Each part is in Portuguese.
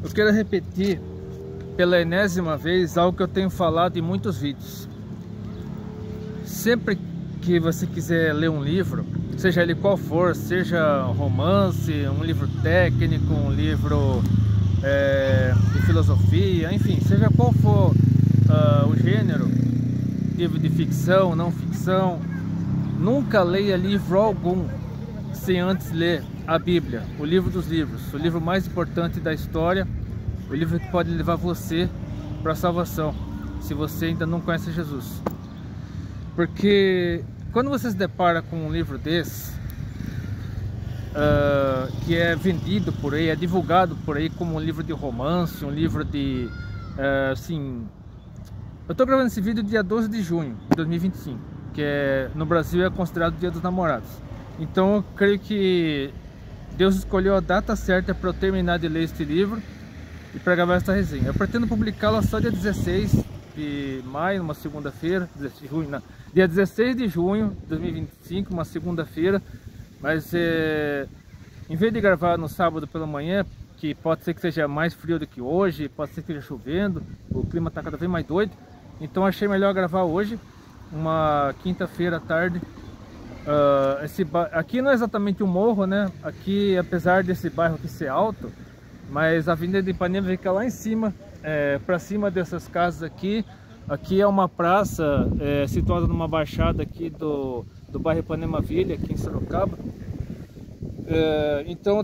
Eu quero repetir pela enésima vez algo que eu tenho falado em muitos vídeos. Sempre que você quiser ler um livro, seja ele qual for, seja um romance, um livro técnico, um livro de filosofia, enfim, seja qual for o gênero, livro de ficção, não ficção, nunca leia livro algum sem antes ler a Bíblia, o livro dos livros, o livro mais importante da história, o livro que pode levar você para a salvação, se você ainda não conhece Jesus. Porque quando você se depara com um livro desse, que é vendido por aí, é divulgado por aí como um livro de romance, um livro de, assim... Eu estou gravando esse vídeo dia 12 de junho de 2025, que no Brasil é considerado o Dia dos Namorados. Então eu creio que Deus escolheu a data certa para eu terminar de ler este livro e para gravar essa resenha. Eu pretendo publicá-la só dia 16 de maio, uma segunda-feira, dia 16 de junho de 2025, uma segunda-feira. Mas em vez de gravar no sábado pela manhã, que pode ser que seja mais frio do que hoje, pode ser que esteja chovendo, o clima está cada vez mais doido, então achei melhor gravar hoje, uma quinta-feira à tarde. Aqui não é exatamente um morro, né? Aqui, apesar desse bairro aqui ser alto, mas a Avenida de Ipanema fica lá em cima, para cima dessas casas aqui. Aqui é uma praça situada numa baixada aqui do bairro Ipanema Villa, aqui em Sorocaba. Então,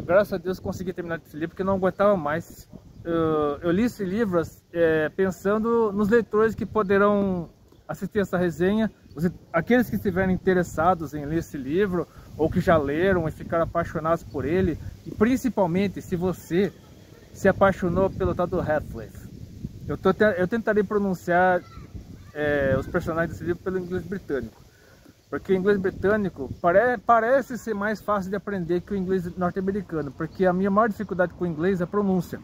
graças a Deus, consegui terminar esse livro, porque eu não aguentava mais. Eu li esse livro pensando nos leitores que poderão assistir essa resenha, aqueles que estiverem interessados em ler esse livro, ou que já leram e ficaram apaixonados por ele, e principalmente se você se apaixonou pelo tal do Heathcliff. Eu tentarei pronunciar os personagens desse livro pelo inglês britânico, porque o inglês britânico parece ser mais fácil de aprender que o inglês norte-americano, porque a minha maior dificuldade com o inglês é a pronúncia.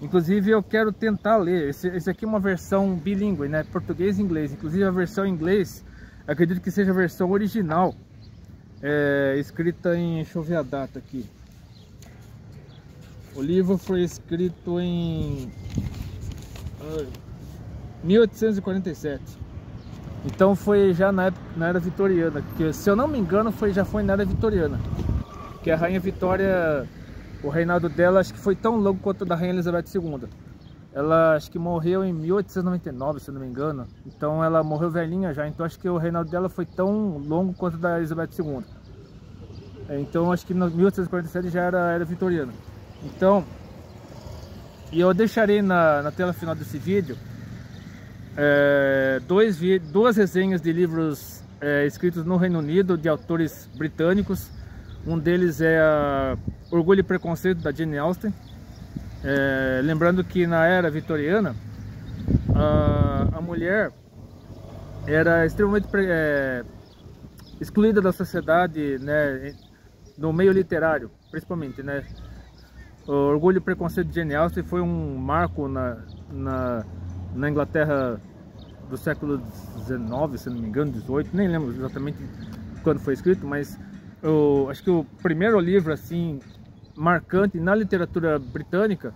Inclusive eu quero tentar ler, esse aqui é uma versão bilíngue, né? Português e inglês. Inclusive a versão em inglês, acredito que seja a versão original, escrita em, deixa eu ver a data aqui. O livro foi escrito em 1847. Então foi já na era vitoriana, que se eu não me engano já foi na era vitoriana, que a Rainha Vitória, o reinado dela acho que foi tão longo quanto o da Rainha Elizabeth II. Ela acho que morreu em 1899, se eu não me engano. Então ela morreu velhinha já, então acho que o reinado dela foi tão longo quanto o da Elizabeth II. Então acho que em 1847 já era vitoriana. Então, e eu deixarei na tela final desse vídeo duas resenhas de livros escritos no Reino Unido, de autores britânicos. Um deles é Orgulho e Preconceito, da Jane Austen. Lembrando que na era vitoriana a mulher era extremamente excluída da sociedade, né, no meio literário, principalmente, né. O Orgulho e Preconceito de Jane Austen foi um marco na Inglaterra do século XIX, se não me engano, 18, nem lembro exatamente quando foi escrito, mas acho que o primeiro livro assim marcante na literatura britânica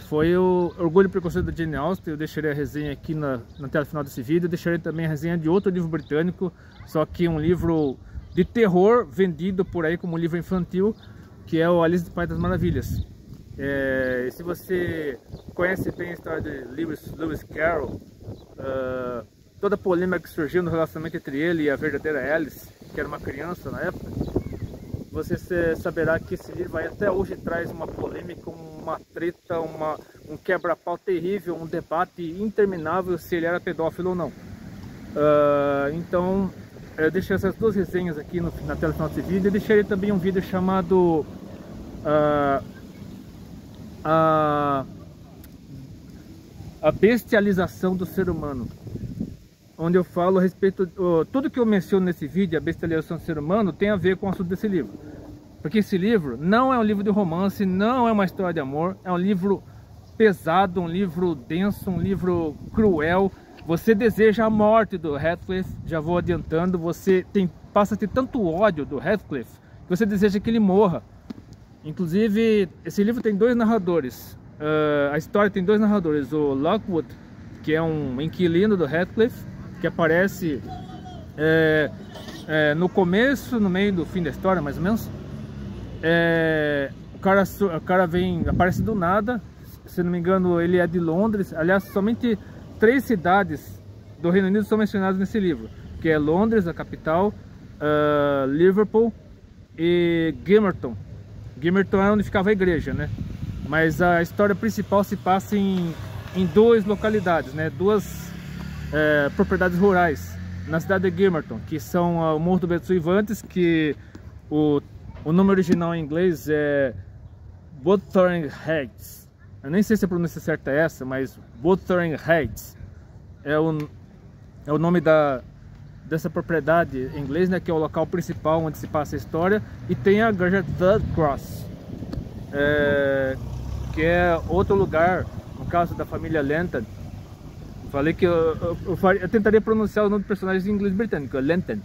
foi o Orgulho e Preconceito da Jane Austen. Eu deixarei a resenha aqui na tela final desse vídeo. Eu deixarei também a resenha de outro livro britânico, só que um livro de terror vendido por aí como livro infantil, que é o Alice no País das Maravilhas. Se você conhece bem a história de Lewis Carroll, toda a polêmica que surgiu no relacionamento entre ele e a verdadeira Alice, que era uma criança na época, você saberá que esse livro até hoje traz uma polêmica, uma treta, um quebra-pau terrível, um debate interminável se ele era pedófilo ou não. Então eu deixei essas duas resenhas aqui na tela final desse vídeo. Eu deixarei também um vídeo chamado a bestialização do ser humano, onde eu falo a respeito, tudo que eu menciono nesse vídeo, a bestialização do ser humano, tem a ver com o assunto desse livro. Porque esse livro não é um livro de romance, não é uma história de amor, é um livro pesado, um livro denso, um livro cruel. Você deseja a morte do Heathcliff, já vou adiantando, você passa a ter tanto ódio do Heathcliff, que você deseja que ele morra. Inclusive, esse livro tem dois narradores. A história tem dois narradores. O Lockwood, que é um inquilino do Heathcliff, que aparece no começo, no meio do fim da história, mais ou menos. O cara aparece do nada. Se não me engano, ele é de Londres. Aliás, somente 3 cidades do Reino Unido são mencionadas nesse livro, que é Londres, a capital, Liverpool e Gimerton. Gimerton é onde ficava a igreja, né? Mas a história principal se passa em 2 localidades, né? 2 propriedades rurais na cidade de Gimerton, que são o Morro do Betsuivantes, que o nome original em inglês é Wuthering Heights. Eu nem sei se a pronúncia certa é essa, mas Wuthering Heights é o nome dessa propriedade em inglês, né, que é o local principal onde se passa a história. E tem a igreja Third Cross, que é outro lugar, no caso da família Lenton. Falei que eu tentaria pronunciar o nome do personagem em inglês britânico, Lenton.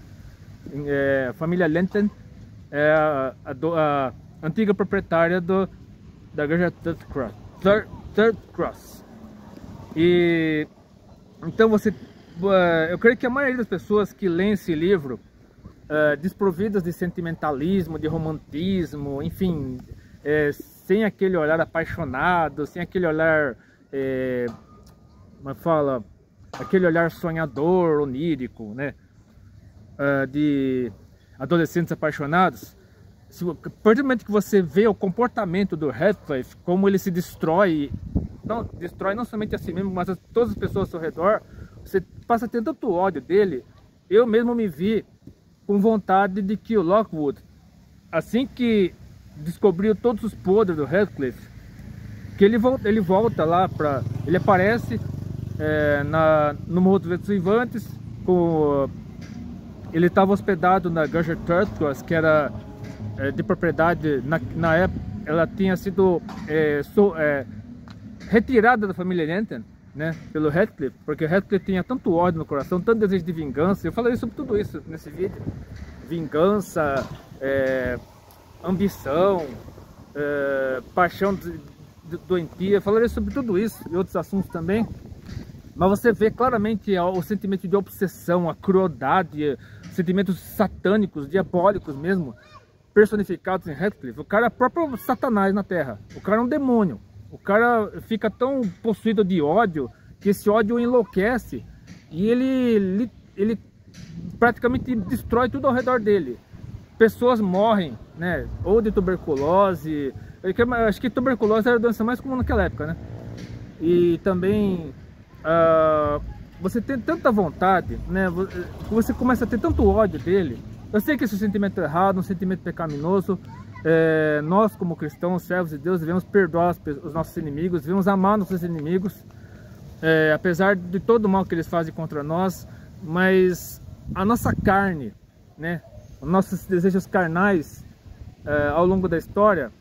A família Lenton é a antiga proprietária da igreja Third Cross. E então eu creio que a maioria das pessoas que leem esse livro, desprovidas de sentimentalismo, de romantismo, enfim, sem aquele olhar apaixonado, sem aquele olhar, aquele olhar sonhador, onírico, né, de adolescentes apaixonados. A partir do momento que você vê o comportamento do Heathcliff, como ele se destrói não somente a si mesmo, mas a todas as pessoas ao seu redor, você passa a ter tanto ódio dele. Eu mesmo me vi com vontade de que o Lockwood, assim que descobriu todos os podres do Heathcliff, que ele volta lá ele aparece no Morro dos Betsuivantes, ele estava hospedado na igreja Third Cross, que era de propriedade, na época ela tinha sido retirada da família Lenton, né, pelo Heathcliff, porque o Heathcliff tinha tanto ódio no coração, tanto desejo de vingança. Eu falei sobre tudo isso nesse vídeo: vingança, ambição, paixão doentia. Eu falarei sobre tudo isso e outros assuntos também. Mas você vê claramente o sentimento de obsessão, a crueldade, sentimentos satânicos, diabólicos mesmo, personificados em Heathcliff. O cara é o próprio Satanás na Terra. O cara é um demônio. O cara fica tão possuído de ódio que esse ódio o enlouquece e ele praticamente destrói tudo ao redor dele. Pessoas morrem, né? Ou de tuberculose. Acho que tuberculose era a doença mais comum naquela época, né? E também você tem tanta vontade, né? Você começa a ter tanto ódio dele. Eu sei que esse sentimento é errado, um sentimento pecaminoso. Nós, como cristãos, servos de Deus, devemos perdoar os nossos inimigos, devemos amar nossos inimigos, apesar de todo o mal que eles fazem contra nós. Mas a nossa carne, né, os nossos desejos carnais, ao longo da história,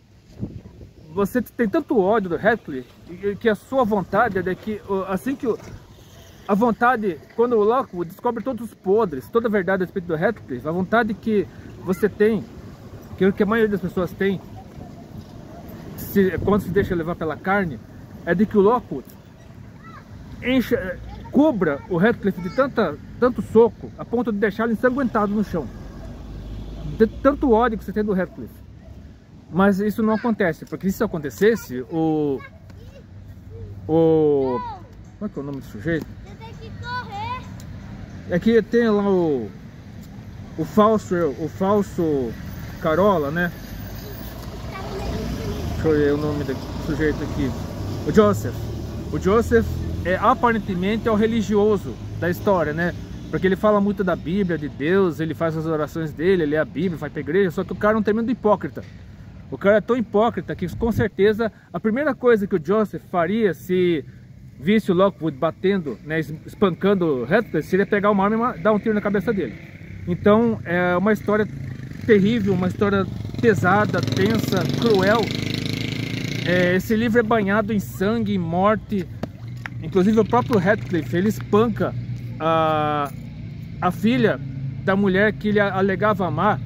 você tem tanto ódio do Heathcliff que a sua vontade é de que, assim que a vontade, quando o Lockwood descobre todos os podres, toda a verdade a respeito do Heathcliff, a vontade que você tem, que a maioria das pessoas tem, quando se deixa levar pela carne, é de que o Lockwood cubra o Heathcliff de tanto soco, a ponto de deixá-lo ensanguentado no chão. De tanto ódio que você tem do Heathcliff. Mas isso não acontece, porque se isso acontecesse, como é que é o nome do sujeito? Você tem que correr. Aqui tem lá o falso Carola, né? Deixa eu ver o nome do sujeito aqui. O Joseph. O Joseph aparentemente é o religioso da história, né? Porque ele fala muito da Bíblia, de Deus, ele faz as orações dele, ele lê a Bíblia, vai pra igreja, só que o cara é um tremendo hipócrita. O cara é tão hipócrita que, com certeza, a primeira coisa que o Joseph faria se visse o Lockwood batendo, né, espancando o Heathcliff, seria pegar uma arma e dar um tiro na cabeça dele. Então, é uma história terrível, uma história pesada, tensa, cruel. Esse livro é banhado em sangue, em morte. Inclusive o próprio Heathcliff, ele espanca a filha da mulher que ele alegava amar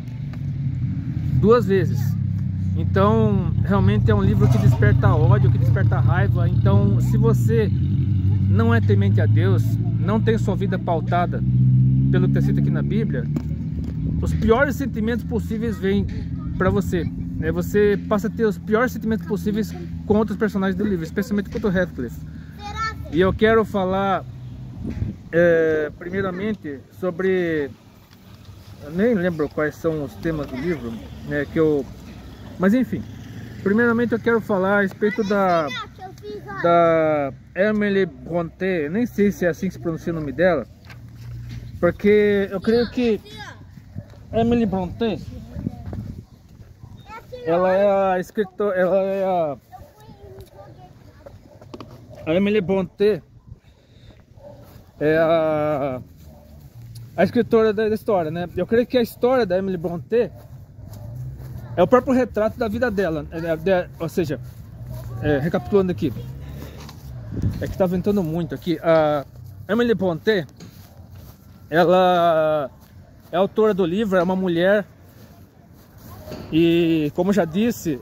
2 vezes. Então, realmente é um livro que desperta ódio, que desperta raiva. Então, se você não é temente a Deus, não tem sua vida pautada pelo que está escrito aqui na Bíblia, os piores sentimentos possíveis vêm para você, né? Você passa a ter os piores sentimentos possíveis com outros personagens do livro, especialmente com o Heathcliff. E eu quero falar primeiramente sobre... Eu nem lembro quais são os temas do livro, né, mas enfim, primeiramente eu quero falar a respeito da Emily Brontë. Nem sei se é assim que se pronuncia o nome dela, porque eu creio que Emily Brontë, ela é a escritora, a Emily Brontë é a escritora da história, né? Eu creio que a história da Emily Brontë é o próprio retrato da vida dela, ou seja, recapitulando aqui, é que tá ventando muito aqui. A Emily Brontë, ela é autora do livro, é uma mulher, e como eu já disse,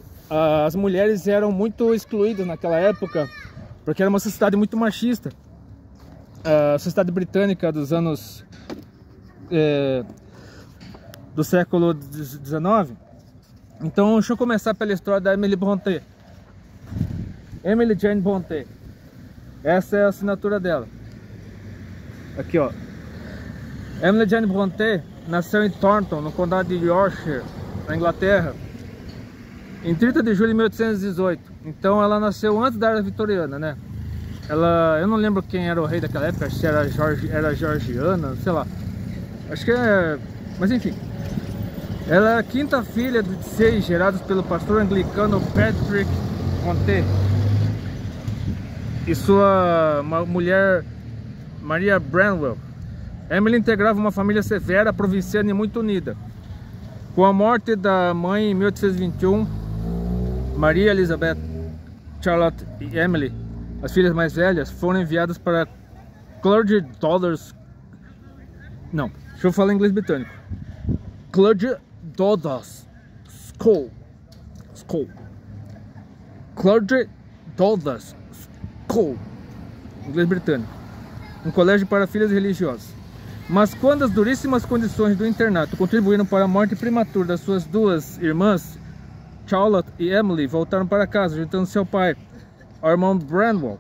as mulheres eram muito excluídas naquela época, porque era uma sociedade muito machista. A sociedade britânica dos anos do século XIX. Então deixa eu começar pela história da Emily Brontë. Emily Jane Brontë, essa é a assinatura dela aqui, ó. Emily Jane Brontë nasceu em Thornton, no condado de Yorkshire, na Inglaterra, em 30 de julho de 1818. Então ela nasceu antes da era vitoriana, né? Eu não lembro quem era o rei daquela época, se era Georgiana, sei lá. Acho que mas enfim. Ela é a quinta filha de 6 gerados pelo pastor anglicano Patrick Brontë e sua mulher Maria Branwell. Emily integrava uma família severa, provinciana e muito unida. Com a morte da mãe em 1821, Maria Elizabeth, Charlotte e Emily, as filhas mais velhas, foram enviadas para Clergy Daughters. Não, deixa eu falar em inglês britânico. Clergy Daughters School. Clergy Daughters School, inglês britânico. Um colégio para filhas religiosas. Mas quando as duríssimas condições do internato contribuíram para a morte prematura das suas duas irmãs, Charlotte e Emily voltaram para casa, juntando-se ao pai, ao irmão Branwell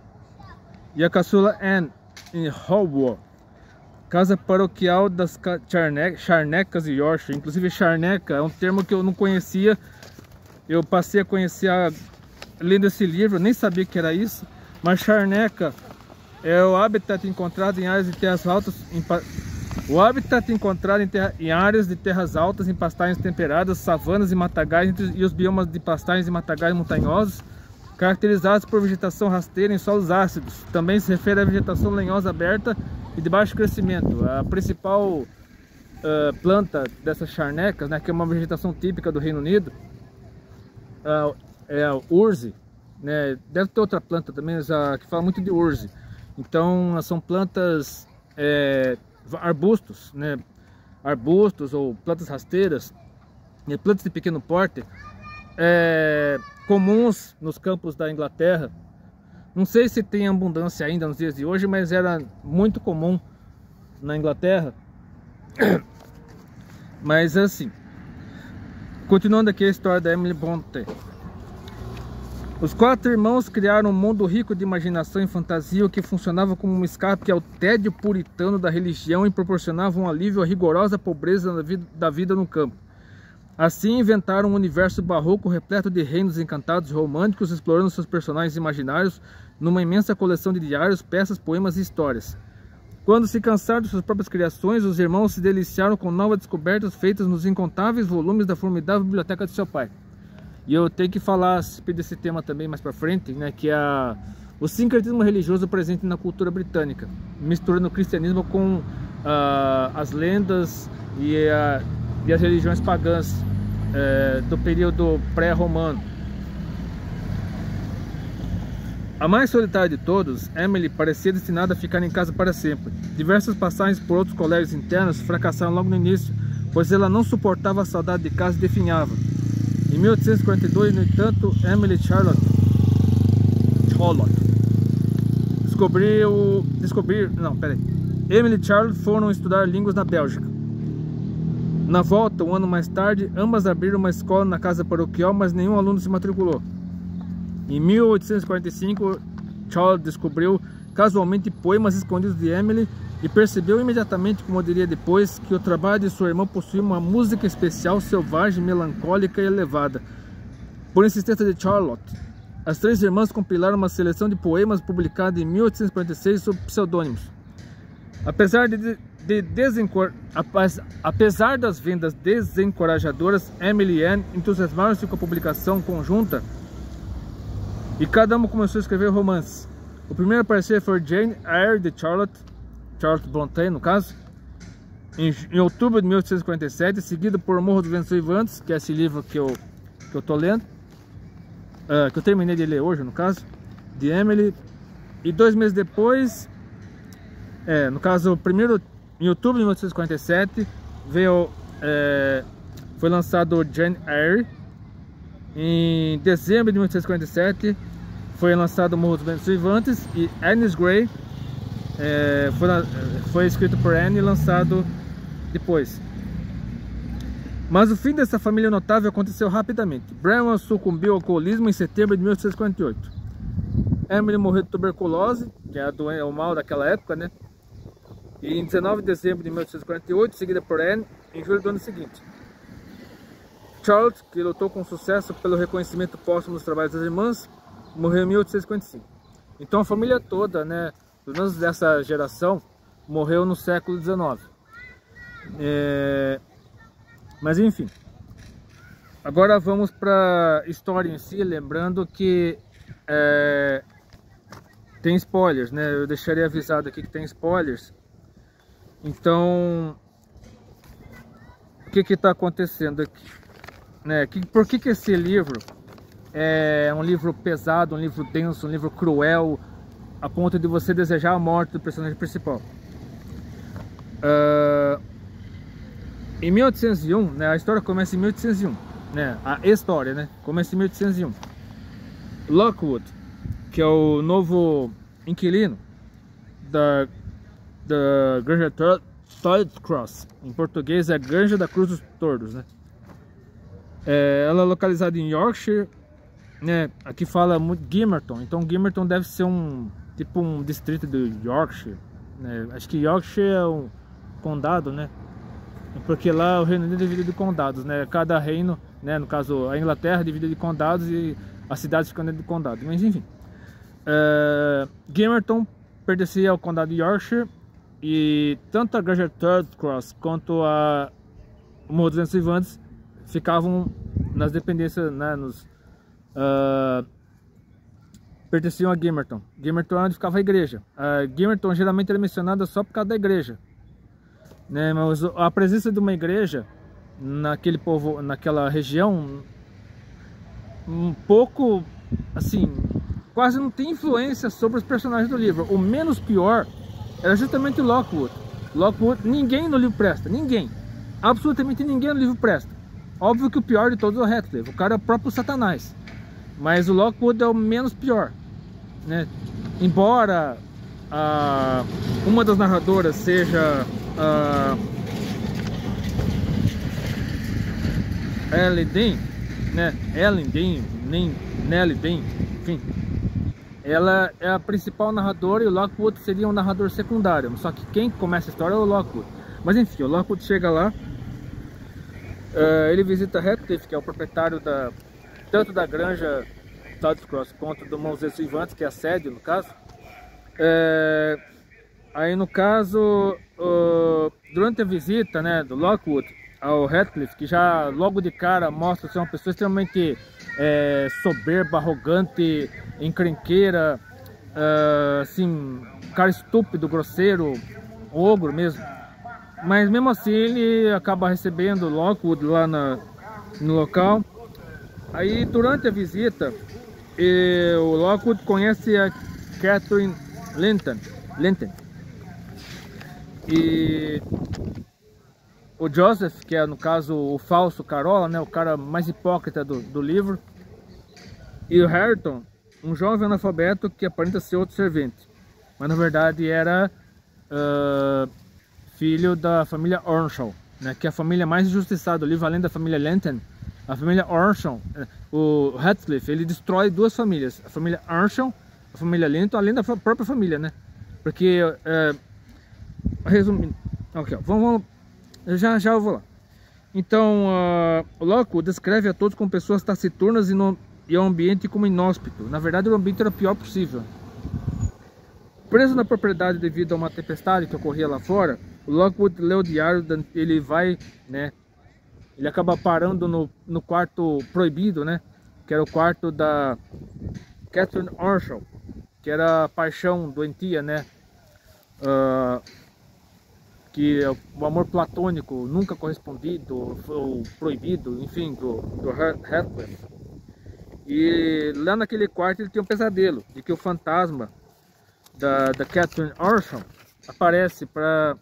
e a caçula Anne, em Holborn, casa paroquial das Charnecas de Yorkshire. Inclusive, charneca é um termo que eu não conhecia. Eu passei a conhecer lendo esse livro, nem sabia que era isso. Mas charneca é o habitat encontrado em áreas de terras altas, em áreas de terras altas, em pastagens temperadas, savanas e matagais e os biomas de pastagens e matagais montanhosos, caracterizados por vegetação rasteira em solos ácidos. Também se refere à vegetação lenhosa aberta e de baixo crescimento. A principal planta dessas charnecas, né, que é uma vegetação típica do Reino Unido, é a urze, né? Deve ter outra planta também que fala muito de urze. Então são plantas, arbustos, né? Arbustos ou plantas rasteiras, plantas de pequeno porte, comuns nos campos da Inglaterra. Não sei se tem abundância ainda nos dias de hoje, mas era muito comum na Inglaterra. Mas assim, continuando aqui a história da Emily Brontë. Os 4 irmãos criaram um mundo rico de imaginação e fantasia, que funcionava como um escape ao tédio puritano da religião e proporcionava um alívio à rigorosa pobreza da vida no campo. Assim inventaram um universo barroco repleto de reinos encantados e românticos, explorando seus personagens imaginários numa imensa coleção de diários, peças, poemas e histórias. Quando se cansaram de suas próprias criações, os irmãos se deliciaram com novas descobertas feitas nos incontáveis volumes da formidável biblioteca de seu pai. E eu tenho que falar desse tema também mais pra frente, né, que é o sincretismo religioso presente na cultura britânica, misturando o cristianismo com as lendas e as religiões pagãs do período pré-romano. A mais solitária de todos, Emily parecia destinada a ficar em casa para sempre. Diversas passagens por outros colégios internos fracassaram logo no início, pois ela não suportava a saudade de casa e definhava. Em 1842, no entanto, Emily Charlotte Emily e Charlotte foram estudar línguas na Bélgica. Na volta, um ano mais tarde, ambas abriram uma escola na casa paroquial, mas nenhum aluno se matriculou. Em 1845, Charlotte descobriu casualmente poemas escondidos de Emily e percebeu imediatamente, como eu diria depois, que o trabalho de sua irmã possuía uma música especial, selvagem, melancólica e elevada. Por insistência de Charlotte, as três irmãs compilaram uma seleção de poemas publicada em 1846 sob pseudônimos. Apesar das vendas desencorajadoras, Emily e Anne entusiasmaram-se com a publicação conjunta e cada uma começou a escrever romances. O primeiro a aparecer foi Jane Eyre de Charlotte Brontë, no caso, em outubro de 1847, seguido por O Morro dos Ventos Vivantes, que é esse livro que eu tô lendo, que eu terminei de ler hoje, no caso, de Emily. E 2 meses depois, no caso, primeiro em outubro de 1847, foi lançado Jane Eyre. Em dezembro de 1847 foi lançado O Morro dos Ventos Vivantes, e Agnes Grey foi escrito por Anne e lançado depois. Mas o fim dessa família notável aconteceu rapidamente. Bramwell sucumbiu ao alcoolismo em setembro de 1848. Emily morreu de tuberculose, que é o mal daquela época, né? E em 19 de dezembro de 1848, seguida por Anne em julho do ano seguinte. Charlotte, que lutou com sucesso pelo reconhecimento póstumo dos trabalhos das irmãs, morreu em 1855. Então a família toda, né, pelo menos dessa geração, morreu no século XIX. Mas enfim, agora vamos para a história em si, lembrando que tem spoilers, né? Eu deixaria avisado aqui que tem spoilers. Então, o que está acontecendo aqui? Por que esse livro é um livro pesado, um livro denso, um livro cruel, a ponto de você desejar a morte do personagem principal? Em 1801, né, a história começa em 1801, né, a história, né, começa em 1801. Lockwood, que é o novo inquilino da Granja Tolcross, em português é Granja da Cruz dos Tordos, né? Ela é localizada em Yorkshire, né? Aqui fala muito Gimmerton, então Gimmerton deve ser um distrito do Yorkshire, né? Acho que Yorkshire é um condado, né? Porque lá o Reino Unido é dividido em condados, né? Cada reino, né? No caso a Inglaterra é dividida em condados e as cidades ficam dentro de condado. Mas enfim, Gimmerton pertencia ao condado de Yorkshire, e tanto a Granja Tolcross quanto a Morro dos Ventos Vivantes ficavam nas dependências, né? Pertenciam a Gimmerton. Gimmerton é onde ficava a igreja. Gimmerton geralmente era mencionada só por causa da igreja, né? Mas a presença de uma igreja naquela região, um pouco assim, quase não tem influência sobre os personagens do livro. O menos pior era justamente Lockwood. Ninguém no livro presta, ninguém, absolutamente ninguém no livro presta. Óbvio que o pior de todos é o Heathcliff, o cara é o próprio Satanás, mas o Lockwood é o menos pior, né? Embora uma das narradoras seja Ellen Dean, né? Nellie Dean, enfim, ela é a principal narradora e o Lockwood seria um narrador secundário. Só que quem começa a história é o Lockwood. Mas enfim, o Lockwood chega lá, ele visita Heathcliff, que é o proprietário tanto da Granja Tolcross quanto do Morro dos Ventos Vivantes, que é a sede no caso. Aí no caso, durante a visita, né, do Lockwood ao Heathcliff, que já logo de cara mostra ser uma pessoa extremamente soberba, arrogante, encrenqueira, assim, cara estúpido, grosseiro, ogro mesmo. Mas mesmo assim ele acaba recebendo Lockwood lá no local. Aí durante a visita, o Lockwood conhece a Catherine Linton. o Joseph, que é no caso o falso Carola, né, o cara mais hipócrita do livro, e o Hareton, um jovem analfabeto que aparenta ser outro servente, mas na verdade era filho da família Earnshaw, né, que é a família mais injustiçada do livro, além da família Lenton. A família Earnshaw, o Heathcliff, ele destrói duas famílias, a família Earnshaw, a família Lenton, além da própria família, né? Porque, resumindo, ok, vamos, já eu vou lá. Então, o Lockwood descreve a todos como pessoas taciturnas e o ambiente como inóspito. Na verdade, o ambiente era o pior possível. Preso na propriedade devido a uma tempestade que ocorria lá fora, o Lockwood lê o diário, ele vai, né? Ele acaba parando no quarto proibido, né? Que era o quarto da Catherine Earnshaw, que era a paixão doentia, né? Que é o amor platônico, nunca correspondido, ou proibido, enfim, do Heathcliff. E lá naquele quarto ele tem um pesadelo, de que o fantasma da Catherine Earnshaw aparece para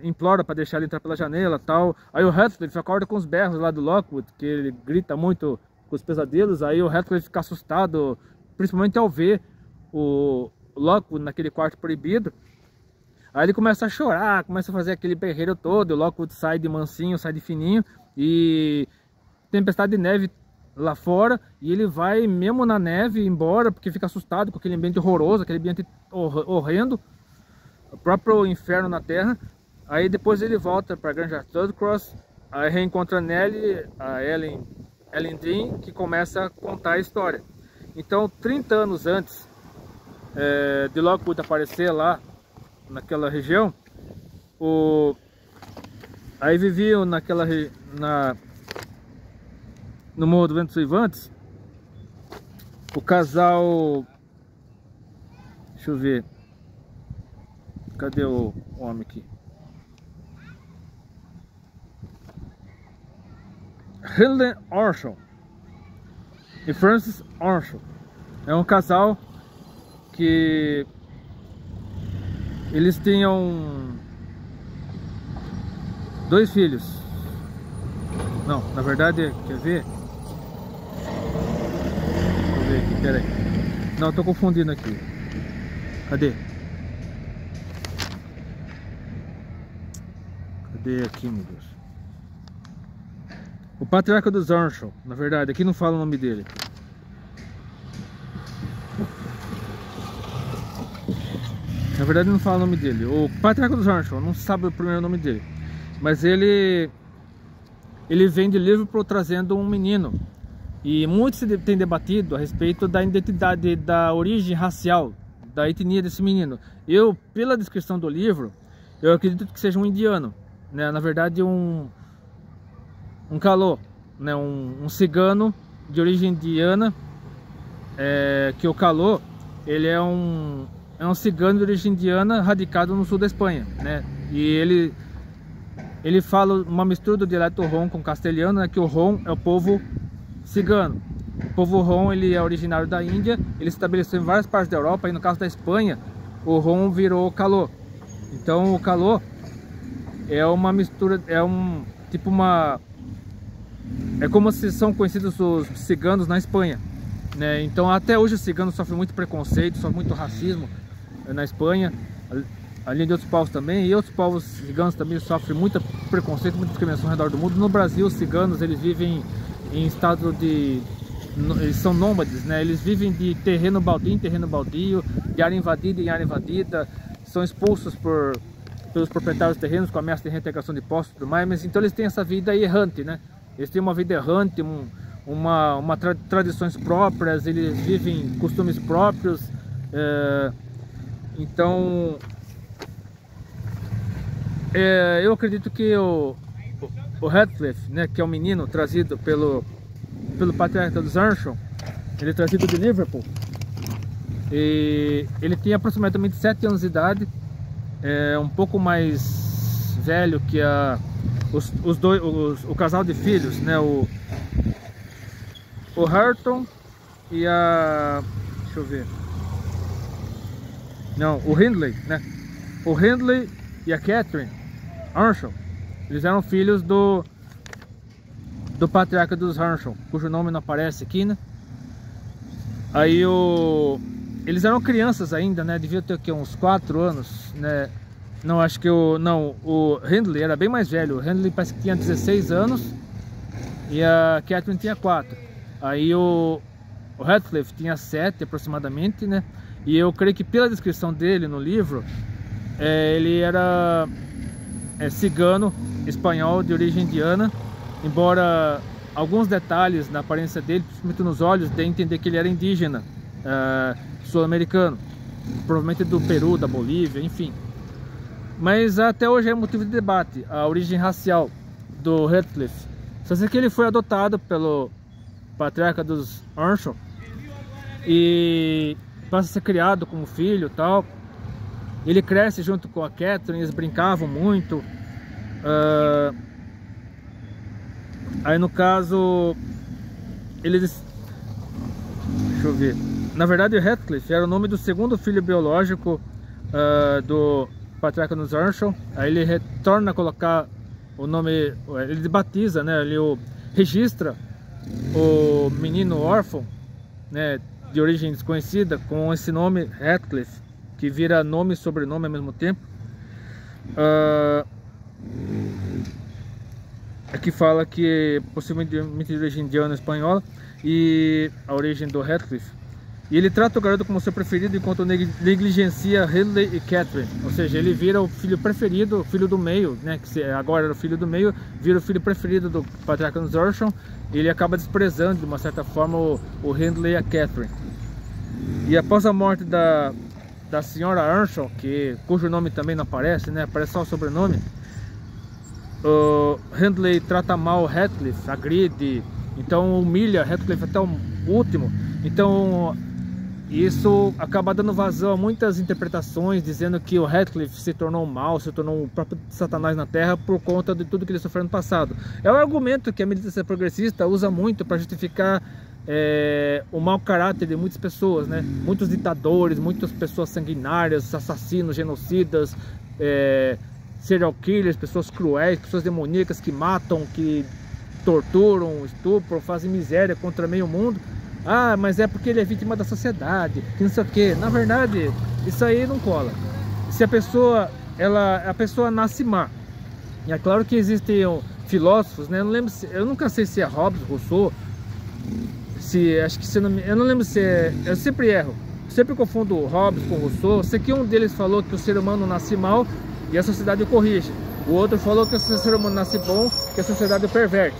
implora para deixar ele entrar pela janela, tal. Aí o Heathcliff acorda com os berros lá do Lockwood, que ele grita muito com os pesadelos. Aí o Heathcliff fica assustado, principalmente ao ver o Lockwood naquele quarto proibido. Aí ele começa a chorar, começa a fazer aquele berreiro todo. O Lockwood sai de mansinho, sai de fininho, e tempestade de neve lá fora, e ele vai mesmo na neve embora, porque fica assustado com aquele ambiente horroroso, aquele ambiente horrendo, o próprio inferno na terra. Aí depois ele volta para Granja Thudcross, aí reencontra a Nellie, a Ellen Dean, que começa a contar a história. Então, 30 anos antes de Lockwood aparecer lá naquela região, aí viviam no Morro do Ventos Uivantes o casal, deixa eu ver, cadê o homem aqui? Helen Earnshaw e Francis Earnshaw. É um casal que eles tinham 2 filhos. Não, na verdade, quer ver? Deixa eu ver aqui, peraí. Não, eu tô confundindo aqui. Cadê? Cadê aqui, meu Deus? O patriarca dos Earnshaw, na verdade, aqui não fala o nome dele. Na verdade não fala o nome dele. O patriarca dos Earnshaw, não se sabe o primeiro nome dele. Mas ele vem de Liverpool trazendo um menino. E muitos têm debatido a respeito da identidade, da origem racial, da etnia desse menino. Eu, pela descrição do livro, eu acredito que seja um indiano, né? Na verdade um calô, né? Um cigano de origem indiana, que o calô, ele é um cigano de origem indiana radicado no sul da Espanha, né? E ele fala uma mistura do dialeto rom com castelhano, né? Que o rom é o povo cigano. O povo rom, ele é originário da Índia, ele se estabeleceu em várias partes da Europa, e no caso da Espanha, o rom virou calô. Então o calô é uma mistura, é como se são conhecidos os ciganos na Espanha, né? Então até hoje os ciganos sofrem muito preconceito, sofrem muito racismo na Espanha, além de outros povos também, e outros povos ciganos também sofrem muito preconceito, muita discriminação ao redor do mundo. No Brasil, os ciganos, eles vivem em estado eles são nômades, né? Eles vivem de terreno baldio em terreno baldio, de área invadida em área invadida, são expulsos pelos proprietários dos terrenos com ameaça de reintegração de postos e tudo mais, mas então eles têm essa vida errante, né? Eles têm uma vida errante, tradições próprias, eles vivem costumes próprios, então eu acredito que o Heathcliff, né, que é um menino trazido pelo patriarca dos Earnshaw, ele é trazido de Liverpool, e ele tem aproximadamente 7 anos de idade, um pouco mais velho que o casal de filhos, né, o Hareton e deixa eu ver, não, o Hindley, né, o Hindley e a Catherine Earnshaw, Eles eram filhos do patriarca dos Earnshall, cujo nome não aparece aqui, né? Aí eles eram crianças ainda, né? Devia ter aqui uns 4 anos, né? Não, acho que o Hindley era bem mais velho. O Hindley parece que tinha 16 anos e a Catherine tinha 4. Aí o Radcliffe tinha 7 aproximadamente, né? E eu creio que pela descrição dele no livro, ele era cigano, espanhol, de origem indiana, embora alguns detalhes na aparência dele, principalmente nos olhos, dê a entender que ele era indígena, sul-americano, provavelmente do Peru, da Bolívia, enfim. Mas até hoje é motivo de debate a origem racial do Radcliffe. Só sei que ele foi adotado pelo patriarca dos Earnshall e passa a ser criado como filho e tal. Ele cresce junto com a Catherine, eles brincavam muito. Aí no caso, eles... Deixa eu ver. Na verdade, o Radcliffe era o nome do segundo filho biológico do patriarca dos Earnshall. Aí ele retorna a colocar o nome, ele batiza, né? Ele registra o menino órfão, né, de origem desconhecida, com esse nome Radcliffe, que vira nome e sobrenome ao mesmo tempo. Aqui fala que possivelmente de origem indiana ou espanhola, e a origem do Radcliffe. E ele trata o garoto como seu preferido enquanto negligencia Hindley e Catherine. Ou seja, ele vira o filho preferido, o filho do meio, né, que agora era o filho do meio, vira o filho preferido do patriarca dos Earnshall, e ele acaba desprezando de uma certa forma o Hindley e a Catherine. E após a morte da senhora Earnshall, cujo nome também não aparece, né, aparece só o sobrenome, o Hindley trata mal Radcliffe, agride, então humilha Radcliffe até o último. Então isso acaba dando vazão a muitas interpretações, dizendo que o Radcliffe se tornou mal, se tornou o próprio Satanás na Terra por conta de tudo que ele sofreu no passado. É um argumento que a militância progressista usa muito para justificar o mau caráter de muitas pessoas, né? Muitos ditadores, muitas pessoas sanguinárias, assassinos, genocidas, serial killers, pessoas cruéis, pessoas demoníacas que matam, que torturam, estupram, fazem miséria contra meio mundo. Ah, mas é porque ele é vítima da sociedade, que não sei o que. Na verdade, isso aí não cola. Se a pessoa nasce má. E é claro que existem filósofos, né? Eu nunca sei se é Hobbes, Rousseau, eu não lembro se é, eu sempre erro. Sempre confundo Hobbes com Rousseau. Sei que um deles falou que o ser humano nasce mal e a sociedade o corrige. O outro falou que o ser humano nasce bom, que a sociedade o perverte.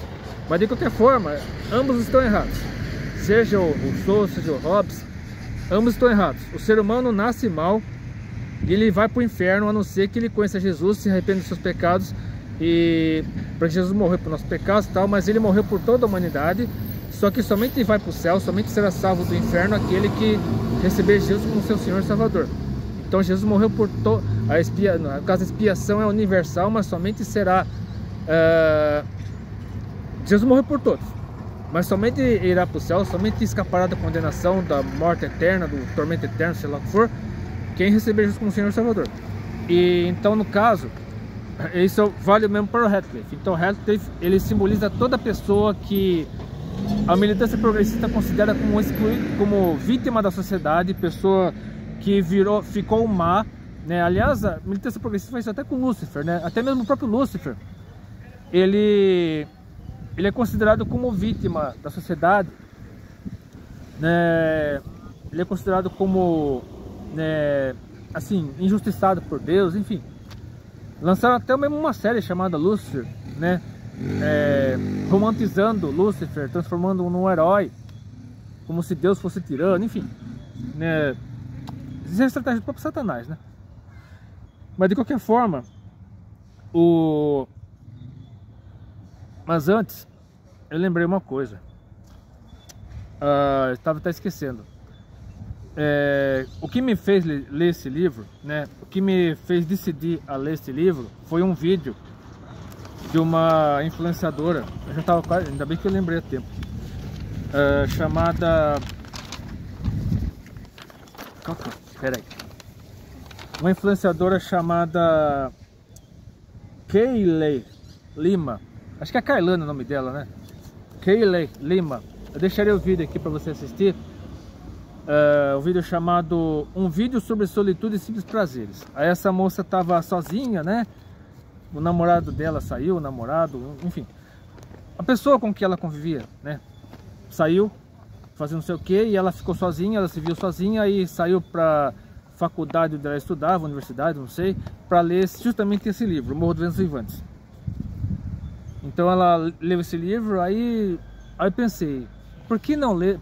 Mas de qualquer forma, ambos estão errados. Seja o Rousseau, seja o Hobbes, ambos estão errados. O ser humano nasce mal e ele vai para o inferno, a não ser que ele conheça Jesus, se arrependa dos seus pecados, e para Jesus morreu por nossos pecados e tal, mas ele morreu por toda a humanidade. Só que somente vai para o céu, somente será salvo do inferno aquele que receber Jesus como seu Senhor e Salvador. Então Jesus morreu por toda no caso a expiação é universal, mas somente será Jesus morreu por todos, mas somente irá para o céu, somente escapará da condenação, da morte eterna, do tormento eterno, sei lá o que for, quem receber Jesus como Senhor e Salvador. E então, no caso, isso vale mesmo para o Radcliffe. Então, Radcliffe, ele simboliza toda pessoa que a militância progressista considera como excluída, como vítima da sociedade, pessoa que ficou má, né? Aliás, a militância progressista faz isso até com Lúcifer, né? Até mesmo o próprio Lúcifer, ele é considerado como vítima da sociedade, né? Ele é considerado como, né, assim, injustiçado por Deus, enfim. Lançaram até mesmo uma série chamada Lúcifer, né? Romantizando Lúcifer, transformando-o num herói, como se Deus fosse tirano, enfim, né? Isso é a estratégia do próprio Satanás, né? Mas de qualquer forma, mas antes, eu lembrei uma coisa. Estava até esquecendo. O que me fez ler esse livro, né? O que me fez decidir a ler esse livro foi um vídeo de uma influenciadora. Eu já estava quase, ainda bem que eu lembrei a tempo. Chamada... Peraí. Uma influenciadora chamada Kayleigh Lima. Acho que é Kailane o nome dela, né? Keiley Lima. Eu deixarei o vídeo aqui para você assistir. Um vídeo chamado Um Vídeo sobre Solitude e Simples Prazeres. Aí essa moça tava sozinha, né? O namorado dela saiu, o namorado, enfim. A pessoa com que ela convivia, né? Saiu, fazendo não sei o que, e ela ficou sozinha, ela se viu sozinha, aí saiu para faculdade onde ela estudava, universidade, não sei, para ler justamente esse livro, O Morro dos Ventos Uivantes. Então ela leu esse livro, aí pensei, por que não ler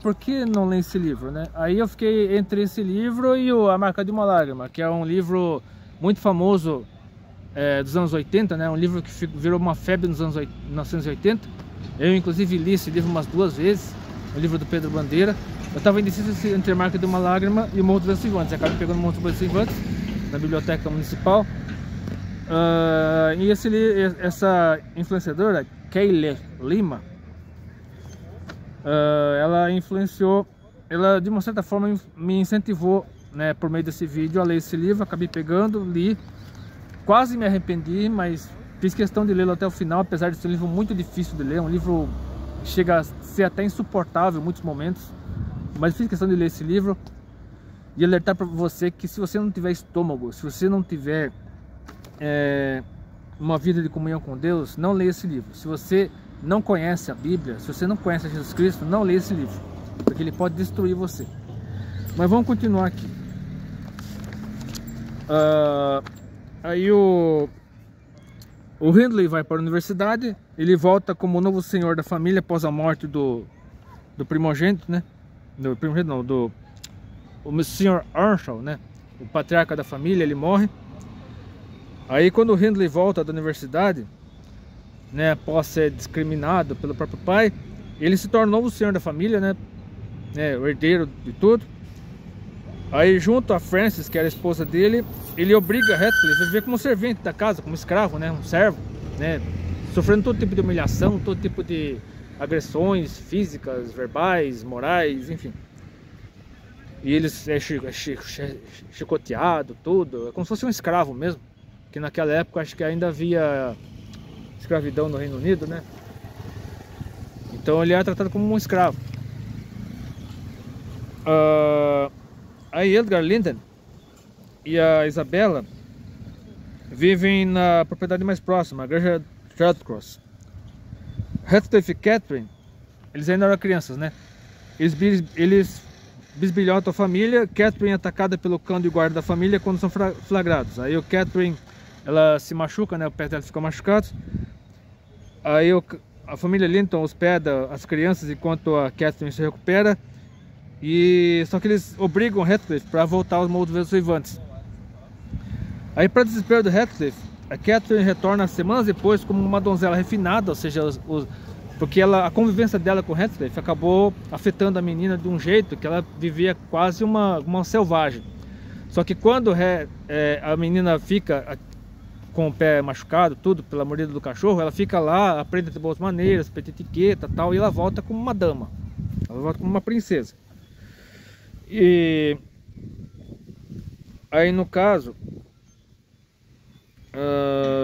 esse livro, né? Aí eu fiquei entre esse livro e A Marca de uma Lágrima, que é um livro muito famoso dos anos 80, né? Um livro que virou uma febre nos anos 1980. Eu inclusive li esse livro umas 2 vezes, o livro do Pedro Bandeira. Eu estava indeciso entre A Marca de uma Lágrima e O Morro dos Ventos Uivantes. Acabei pegando O Morro dos Ventos Uivantes na biblioteca municipal. E essa influenciadora, Keiley Lima, ela influenciou, ela de uma certa forma me incentivou, né, por meio desse vídeo a ler esse livro. Acabei pegando, li, quase me arrependi, mas fiz questão de lê-lo até o final, apesar de ser um livro muito difícil de ler, um livro que chega a ser até insuportável em muitos momentos, mas fiz questão de ler esse livro e alertar para você que se você não tiver estômago, se você não tiver uma vida de comunhão com Deus, não leia esse livro. Se você não conhece a Bíblia, se você não conhece Jesus Cristo, não leia esse livro, porque ele pode destruir você. Mas vamos continuar aqui. Aí o Hindley vai para a universidade, ele volta como novo senhor da família após a morte do primogênito, né? O Sr. Earnshaw, né? O patriarca da família, ele morre. Aí quando o Hindley volta da universidade, né, após ser discriminado pelo próprio pai, ele se torna novo senhor da família, né, o herdeiro de tudo. Aí junto a Frances, que era a esposa dele, ele obriga Heathcliff a viver como servente da casa, como escravo, né, um servo, né, sofrendo todo tipo de humilhação, todo tipo de agressões físicas, verbais, morais, enfim. E eles chicoteado, tudo, é como se fosse um escravo mesmo. Que naquela época acho que ainda havia escravidão no Reino Unido, né? Então ele era tratado como um escravo. Aí Edgar Linden e a Isabella vivem na propriedade mais próxima, a Igreja Shadcross. Heathcliff e Catherine, eles ainda eram crianças, né? Eles bisbilhotam a família. Catherine é atacada pelo cão de guarda da família quando são flagrados. Aí o Catherine, ela se machuca, né? O pé dela fica machucado. Aí a família Linton hospeda as crianças enquanto a Catherine se recupera. Só que eles obrigam Heathcliff para voltar aos Morros dos Ventos Uivantes. Aí, para desespero do Heathcliff, a Catherine retorna semanas depois como uma donzela refinada, ou seja, porque a convivência dela com Heathcliff acabou afetando a menina de um jeito que ela vivia quase uma selvagem. Só que quando a menina fica com o pé machucado, tudo pela mordida do cachorro, ela fica lá, aprende a ter boas maneiras, ter etiqueta, tal, e ela volta como uma dama, ela volta como uma princesa. E aí no caso,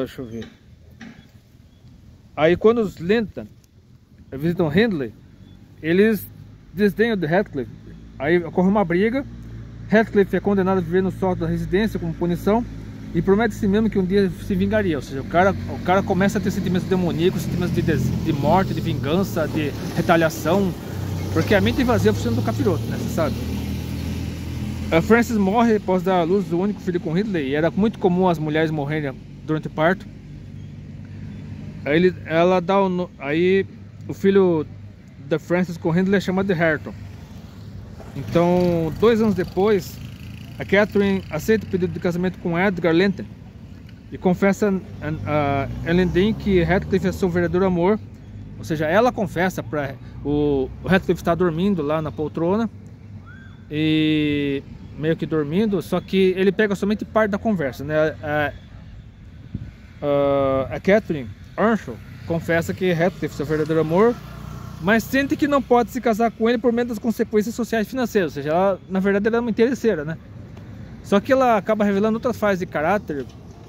deixa eu ver. Aí quando os Linton visitam Hindley, eles desdenham de Heathcliff. Aí ocorre uma briga. Heathcliff é condenado a viver no sótão da residência como punição e promete a si mesmo que um dia se vingaria. Ou seja, o cara começa a ter sentimentos demoníacos, sentimentos de morte, de vingança, de retaliação, porque a mente vazia funciona do capiroto, né? Você sabe. A Frances morre após dar à luz o único filho com Hindley, e era muito comum as mulheres morrerem durante o parto. Aí o filho da Frances com Hindley é chamado de Hareton. Então, 2 anos depois, a Catherine aceita o pedido de casamento com Edgar Linton e confessa a Linden que Heathcliff é seu verdadeiro amor. Ou seja, ela confessa para o Heathcliff estar dormindo lá na poltrona, e meio que dormindo, só que ele pega somente parte da conversa, né? A Catherine Earnshaw confessa que Heathcliff é seu verdadeiro amor, mas sente que não pode se casar com ele por medo das consequências sociais e financeiras. Ou seja, ela, na verdade, ela é uma interesseira, né? Só que ela acaba revelando outras falhas de caráter,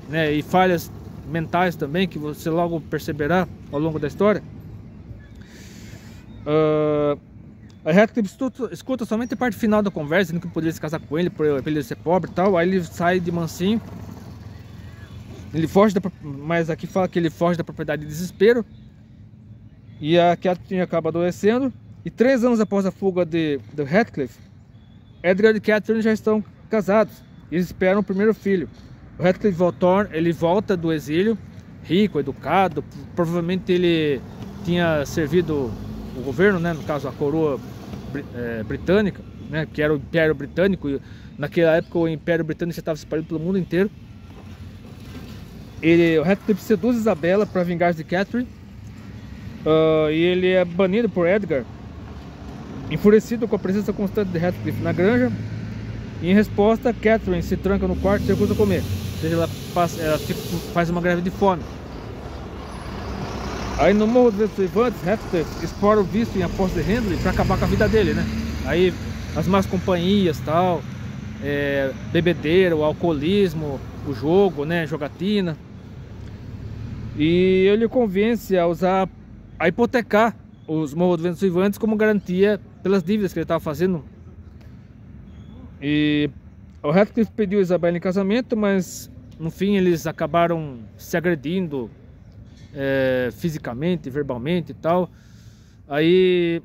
né, e falhas mentais também, que você logo perceberá ao longo da história. A Heathcliff escuta somente a parte final da conversa, dizendo que poderia se casar com ele, por ele ser pobre e tal. Aí ele sai de mansinho. Ele foge mas aqui fala que ele foge da propriedade de desespero. E a Catherine acaba adoecendo. E 3 anos após a fuga do Heathcliff, Edgar e Catherine já estão casados. E eles esperam o primeiro filho. O Heathcliff ele volta do exílio, rico, educado. Provavelmente ele tinha servido o governo, né, no caso a coroa britânica, né, que era o Império Britânico. E naquela época o Império Britânico já estava espalhado pelo mundo inteiro. O Heathcliff seduz Isabela para vingar-se de Catherine. E ele é banido por Edgar, enfurecido com a presença constante de Heathcliff na granja. E em resposta, Catherine se tranca no quarto e se recusa a comer. Ou seja, ela faz uma greve de fome. Aí no Morro dos Ventos Uivantes, Heathcliff explora o vício em aposta de Hindley para acabar com a vida dele, né? Aí as más companhias, tal, bebedeira, o alcoolismo, o jogo, né, jogatina. E ele o convence a hipotecar os Morros dos Ventos Uivantes como garantia pelas dívidas que ele estava fazendo. E o Heathcliff pediu Isabela em casamento, mas no fim eles acabaram se agredindo fisicamente, verbalmente e tal. Aí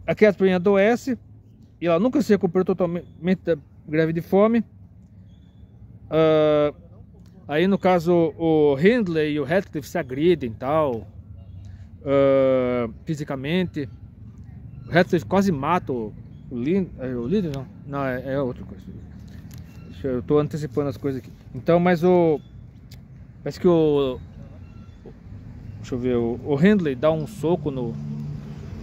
a Catherine adoece e ela nunca se recuperou totalmente da greve de fome. Aí no caso o Hindley e o Heathcliff se agridem tal, fisicamente. O Heathcliff quase mata o líder, não, é outra coisa. Eu tô antecipando as coisas aqui. Então, mas parece que deixa eu ver, o Hindley dá um soco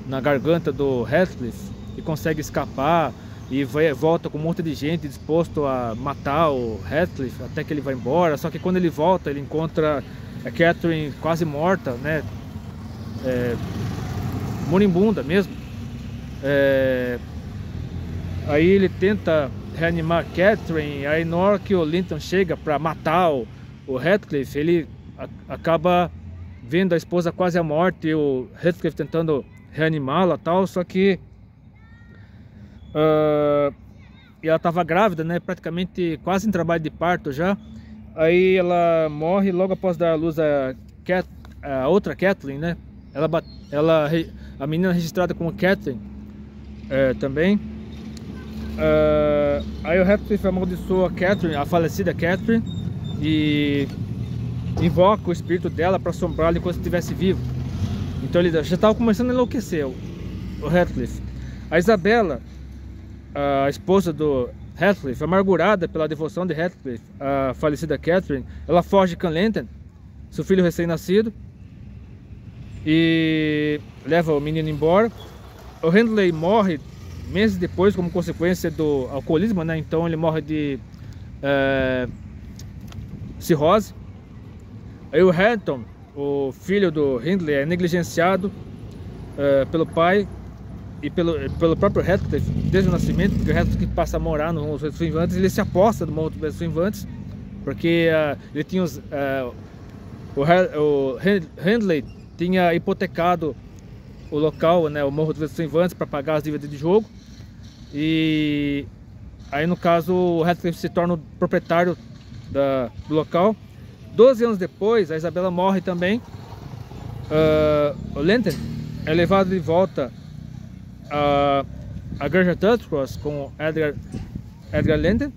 na garganta do Heathcliff e consegue escapar. E volta com um monte de gente disposto a matar o Heathcliff até que ele vai embora. Só que quando ele volta, ele encontra a Catherine quase morta, né? Moribunda mesmo. Aí ele tenta reanimar a Catherine. Aí na hora que o Linton chega para matar o Heathcliff, ele acaba vendo a esposa quase à morte e o Heathcliff tentando reanimá-la, tal. Só que e ela estava grávida, né? Praticamente quase em trabalho de parto já. Aí ela morre logo após dar à luz a outra Kathleen, né? A menina registrada como Catherine também. Aí o Heathcliff amaldiçoa a falecida Catherine, e invoca o espírito dela para assombrá-la enquanto estivesse vivo. Então ele já estava começando a enlouquecer, o Heathcliff. A Isabela, a esposa do Heathcliff, amargurada pela devoção de Heathcliff à falecida Catherine, ela foge de Canlenton, seu filho recém-nascido, e leva o menino embora. O Hindley morre meses depois como consequência do alcoolismo, né? Então ele morre de cirrose. Aí o Hareton, o filho do Hindley, é negligenciado pelo pai e pelo próprio Heathcliff desde o nascimento, porque o Heathcliff passa a morar no Morro dos Ventos Uivantes. Ele se aposta no Morro dos Ventos Uivantes porque ele tinha o Hindley tinha hipotecado o local, né, o Morro dos Ventos Uivantes, para pagar as dívidas de jogo. E aí no caso o Heathcliff se torna o proprietário do local. 12 anos depois a Isabela morre também. O Linton é levado de volta a Granja Tutcross com Edgar Linton.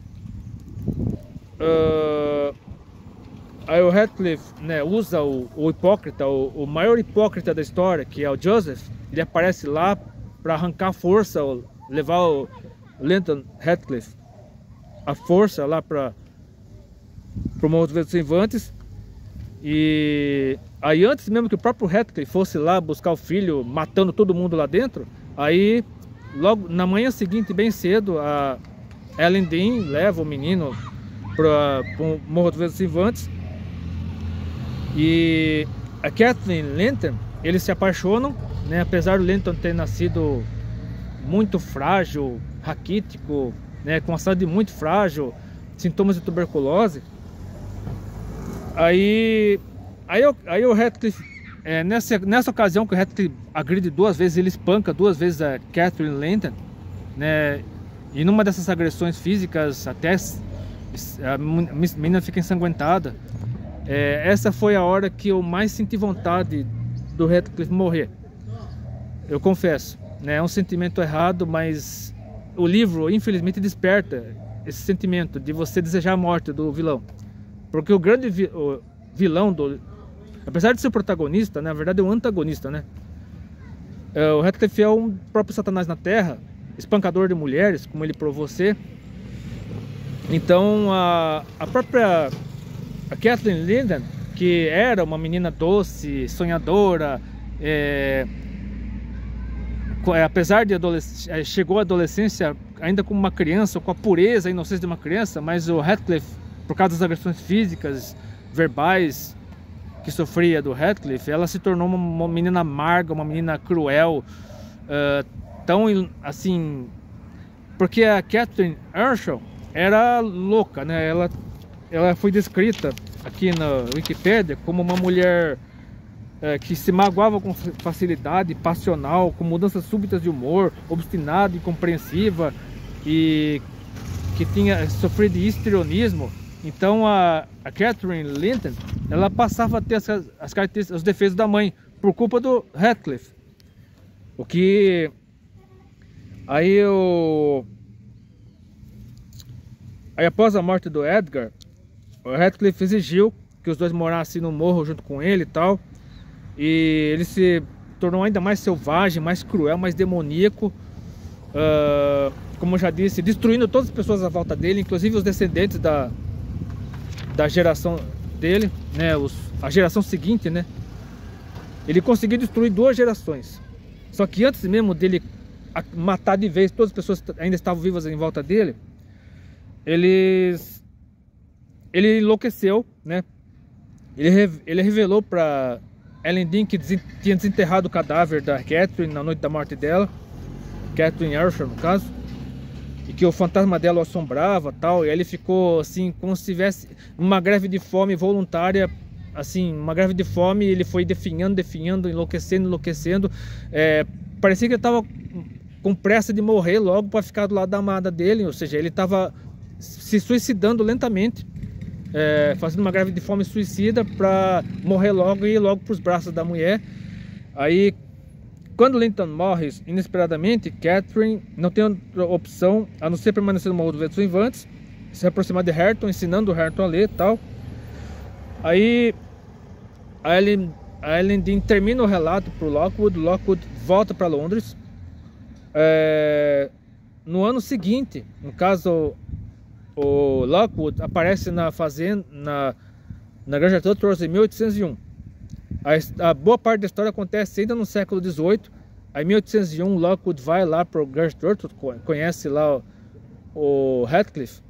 Aí o Heathcliff, né, usa o hipócrita, o maior hipócrita da história, que é o Joseph. Ele aparece lá para arrancar força, levar o Linton Heathcliff a força lá para o Morro dos Ventos Uivantes. E aí antes mesmo que o próprio Heathcliff fosse lá buscar o filho, matando todo mundo lá dentro, aí logo na manhã seguinte, bem cedo, a Ellen Dean leva o menino para o Morro dos Ventos Uivantes. E a Kathleen Linton, eles se apaixonam, né? Apesar do Linton ter nascido muito frágil, raquítico, né? Com a saúde muito frágil, sintomas de tuberculose. Aí o Ratcliffe, nessa ocasião que o Ratcliffe agride 2 vezes, ele espanca 2 vezes a Catherine Linton, né? E numa dessas agressões físicas, até a menina fica ensanguentada. Essa foi a hora que eu mais senti vontade do Ratcliffe morrer. Eu confesso, né? É um sentimento errado, mas o livro, infelizmente, desperta esse sentimento de você desejar a morte do vilão. Porque o grande vilão, apesar de ser o protagonista, né, na verdade é o antagonista, né? O Ratcliffe é o próprio Satanás na Terra, espancador de mulheres, como ele provou ser. Então a própria Catherine Linton, que era uma menina doce, sonhadora, apesar de chegou à adolescência ainda como uma criança, com a pureza e inocência de uma criança, mas o Ratcliffe, por causa das agressões físicas, verbais que sofria do Ratcliffe, ela se tornou uma menina amarga, uma menina cruel, tão assim, porque a Catherine Earnshaw era louca, né? Ela foi descrita aqui na Wikipedia como uma mulher que se magoava com facilidade, passional, com mudanças súbitas de humor, obstinada, incompreensiva e que tinha sofrido de histrionismo. Então a Catherine Linton, ela passava a ter as características, os defeitos da mãe por culpa do Ratcliffe. O que aí após a morte do Edgar, o Ratcliffe exigiu que os dois morassem no morro junto com ele e tal. E ele se tornou ainda mais selvagem, mais cruel, mais demoníaco, como eu já disse, destruindo todas as pessoas à volta dele, inclusive os descendentes da geração dele, né, a geração seguinte, né. Ele conseguiu destruir 2 gerações. Só que antes mesmo dele matar de vez todas as pessoas que ainda estavam vivas em volta dele, ele enlouqueceu, né. Ele revelou para Ellen Dean que tinha desenterrado o cadáver da Catherine na noite da morte dela, Catherine Earnshaw no caso, e que o fantasma dela o assombrava tal. E aí ele ficou assim como se tivesse uma greve de fome voluntária, assim, uma greve de fome. Ele foi definhando, enlouquecendo, parecia que ele estava com pressa de morrer logo para ficar do lado da amada dele, ou seja, ele estava se suicidando lentamente, fazendo uma greve de fome suicida para morrer logo e ir logo para os braços da mulher. Aí quando Linton morre inesperadamente, Catherine não tem outra opção a não ser permanecer no Morro dos Ventos Uivantes, se aproximar de Hareton, ensinando o Hareton a ler e tal. Aí a Ellen Dean termina o relato para o Lockwood volta para Londres. No ano seguinte, no caso, o Lockwood aparece na fazenda, na Granja Tutworth em 1801. A boa parte da história acontece ainda no século XVIII. Aí em 1801 Lockwood vai lá para o Granja Tutworth, conhece lá o Ratcliffe.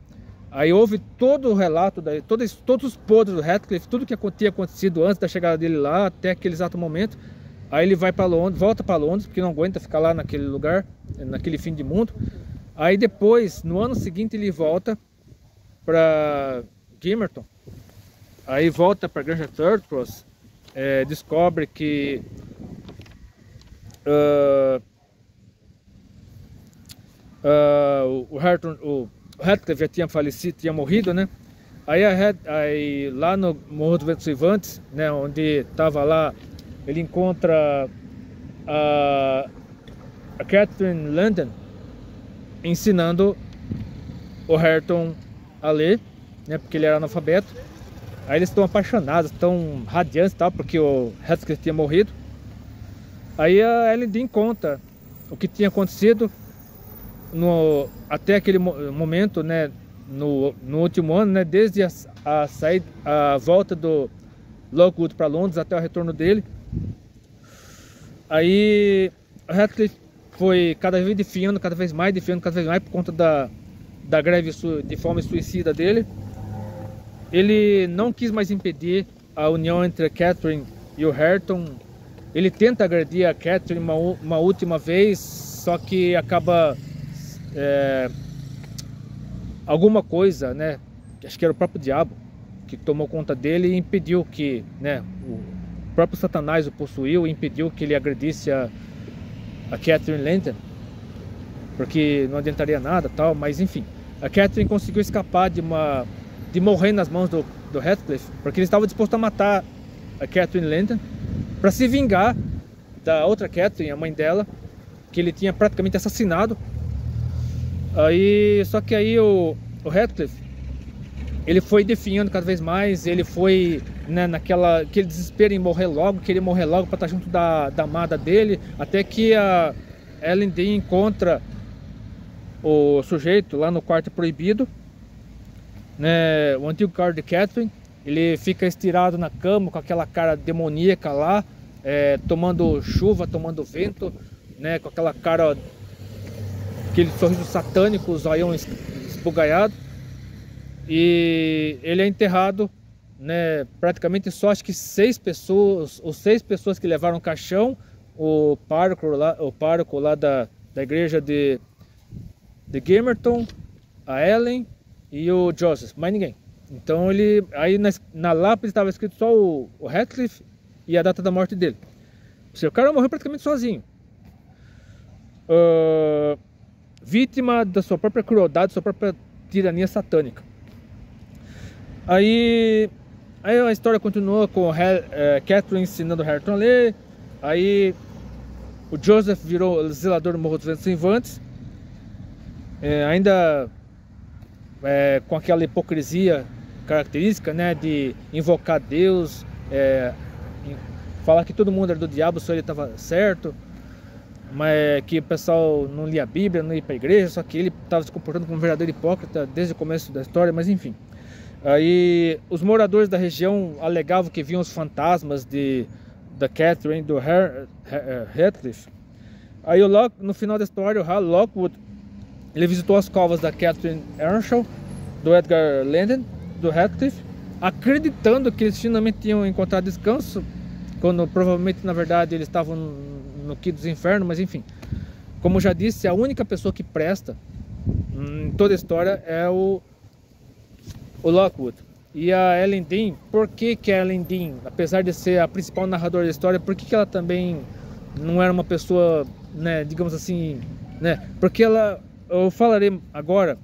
Aí houve todo o relato, todos os podres do Ratcliffe, tudo que tinha acontecido antes da chegada dele lá, até aquele exato momento. Aí ele vai para Londres, volta para Londres, porque não aguenta ficar lá naquele lugar, naquele fim de mundo. Aí depois, no ano seguinte, ele volta para Gimmerton. Aí volta para Granja Tutworth, descobre que o Ratcliffe já tinha falecido, tinha morrido, né? Aí lá no Morro dos Ventos Uivantes, né, onde estava lá, ele encontra a Catherine Linton ensinando o Hareton a ler, né, porque ele era analfabeto. Aí eles estão apaixonados, estão radiantes e tal, porque o Ratcliffe tinha morrido. Aí a Ellen Dean conta o que tinha acontecido até aquele momento, né, no último ano, né, desde a volta do Lockwood para Londres até o retorno dele. Aí o Ratcliffe foi cada vez definhando, cada vez mais por conta da greve de fome suicida dele. Ele não quis mais impedir a união entre a Catherine e o Hareton. Ele tenta agredir a Catherine uma última vez, só que acaba alguma coisa, né? Acho que era o próprio diabo, que tomou conta dele e impediu que, né, o próprio Satanás o possuiu e impediu que ele agredisse a Catherine Linton, porque não adiantaria nada, tal, mas enfim, a Catherine conseguiu escapar de morrer nas mãos do Heathcliff, porque ele estava disposto a matar a Catherine Linton para se vingar da outra Catherine, a mãe dela, que ele tinha praticamente assassinado. Só que aí o Heathcliff, ele foi definhando cada vez mais, ele foi, né, aquele desespero em morrer logo, querer morrer logo para estar junto da amada dele, até que a Ellen Dean encontra o sujeito lá no quarto proibido, né, o antigo cara de Catherine. Ele fica estirado na cama com aquela cara demoníaca lá, tomando chuva, tomando vento, né, com aquela cara, aquele sorriso satânico, o zoião esbugalhado. E ele é enterrado, né, praticamente só acho que 6 pessoas, ou 6 pessoas que levaram o caixão, o pároco lá da igreja de Gamerton, a Ellen e o Joseph, mais ninguém. Então ele, aí na lápide estava escrito só o Heathcliff e a data da morte dele. O cara morreu praticamente sozinho, vítima da sua própria crueldade, sua própria tirania satânica. Aí a história continua com Catherine ensinando Hareton a ler. Aí o Joseph virou zelador do Morro dos Ventos Infantes, ainda com aquela hipocrisia característica, né, de invocar Deus, falar que todo mundo era do diabo, só ele estava certo, mas que o pessoal não lia a Bíblia, não ia para a igreja, só que ele estava se comportando como um verdadeiro hipócrita desde o começo da história, mas enfim. Aí os moradores da região alegavam que viam os fantasmas da Catherine, do Heathcliff. Aí no final da história, o Hal Lockwood, ele visitou as covas da Catherine Earnshaw, do Edgar Linden, do Heathcliff, acreditando que eles finalmente tinham encontrado descanso, quando provavelmente na verdade eles estavam no quinto dos infernos, mas enfim. Como já disse, a única pessoa que presta em toda a história é o Lockwood. E a Ellen Dean, por que a Ellen Dean, apesar de ser a principal narradora da história, por que ela também não era uma pessoa, né, digamos assim, né, porque eu falarei agora,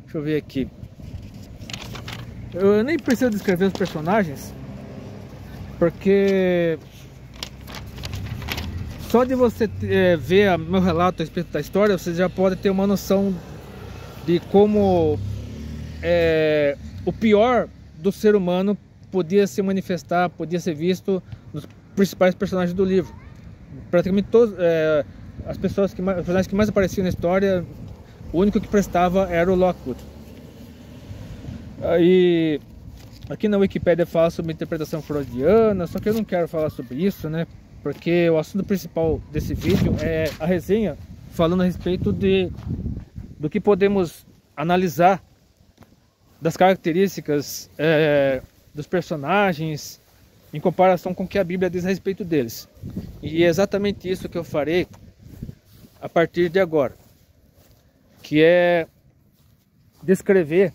deixa eu ver aqui, eu nem preciso descrever os personagens, porque só de você ver meu relato a respeito da história, você já pode ter uma noção de como o pior do ser humano podia se manifestar, podia ser visto nos principais personagens do livro. Praticamente todos os personagens que mais apareciam na história, o único que prestava era o Lockwood. Aí aqui na Wikipédia fala sobre interpretação freudiana, só que eu não quero falar sobre isso, né? Porque o assunto principal desse vídeo é a resenha falando a respeito do que podemos analisar das características dos personagens em comparação com o que a Bíblia diz a respeito deles. E é exatamente isso que eu farei a partir de agora, que é descrever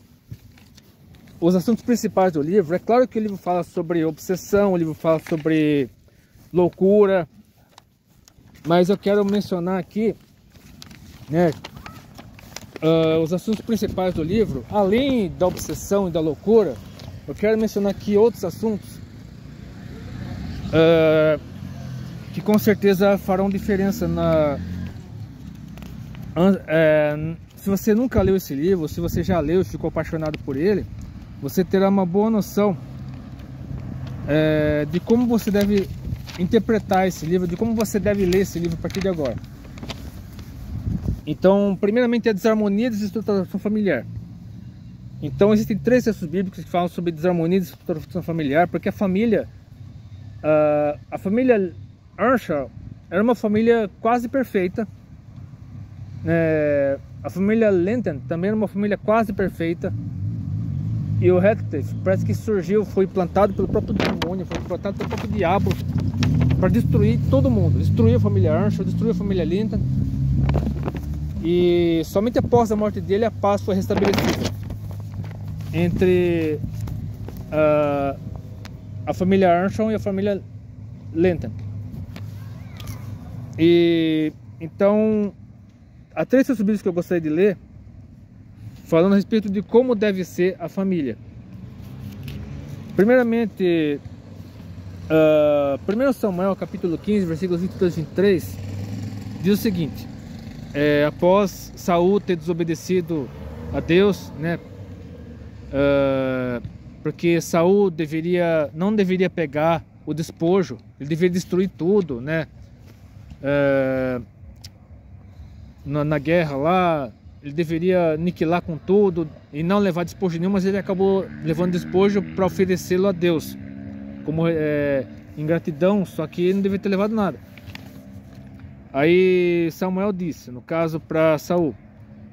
os assuntos principais do livro. É claro que o livro fala sobre obsessão, o livro fala sobre loucura, mas eu quero mencionar aqui, né, os assuntos principais do livro. Além da obsessão e da loucura, eu quero mencionar aqui outros assuntos que com certeza farão diferença se você nunca leu esse livro, se você já leu e ficou apaixonado por ele, você terá uma boa noção de como você deve interpretar esse livro, de como você deve ler esse livro a partir de agora. Então, primeiramente, a desarmonia e desestruturação familiar. Então, existem 3 textos bíblicos que falam sobre desarmonia e desestruturação familiar, porque a família Earnshaw era uma família quase perfeita. A família Linton também era uma família quase perfeita. E o Heathcliff parece que surgiu, foi plantado pelo próprio demônio, foi plantado pelo próprio diabo para destruir todo mundo. Destruiu a família Earnshaw, destruiu a família Linton. E somente após a morte dele a paz foi restabelecida entre a família Armstrong e a família Lenton. E então há 3 textos bíblicos que eu gostaria de ler, falando a respeito de como deve ser a família. Primeiramente, 1 Samuel capítulo 15, versículos 22 e 23, diz o seguinte: após Saul ter desobedecido a Deus, né, porque Saul não deveria pegar o despojo, ele deveria destruir tudo, né, na guerra lá, ele deveria aniquilar com tudo e não levar despojo nenhum, mas ele acabou levando despojo para oferecê-lo a Deus como ingratidão, só que ele não deveria ter levado nada. Aí Samuel disse, no caso para Saul: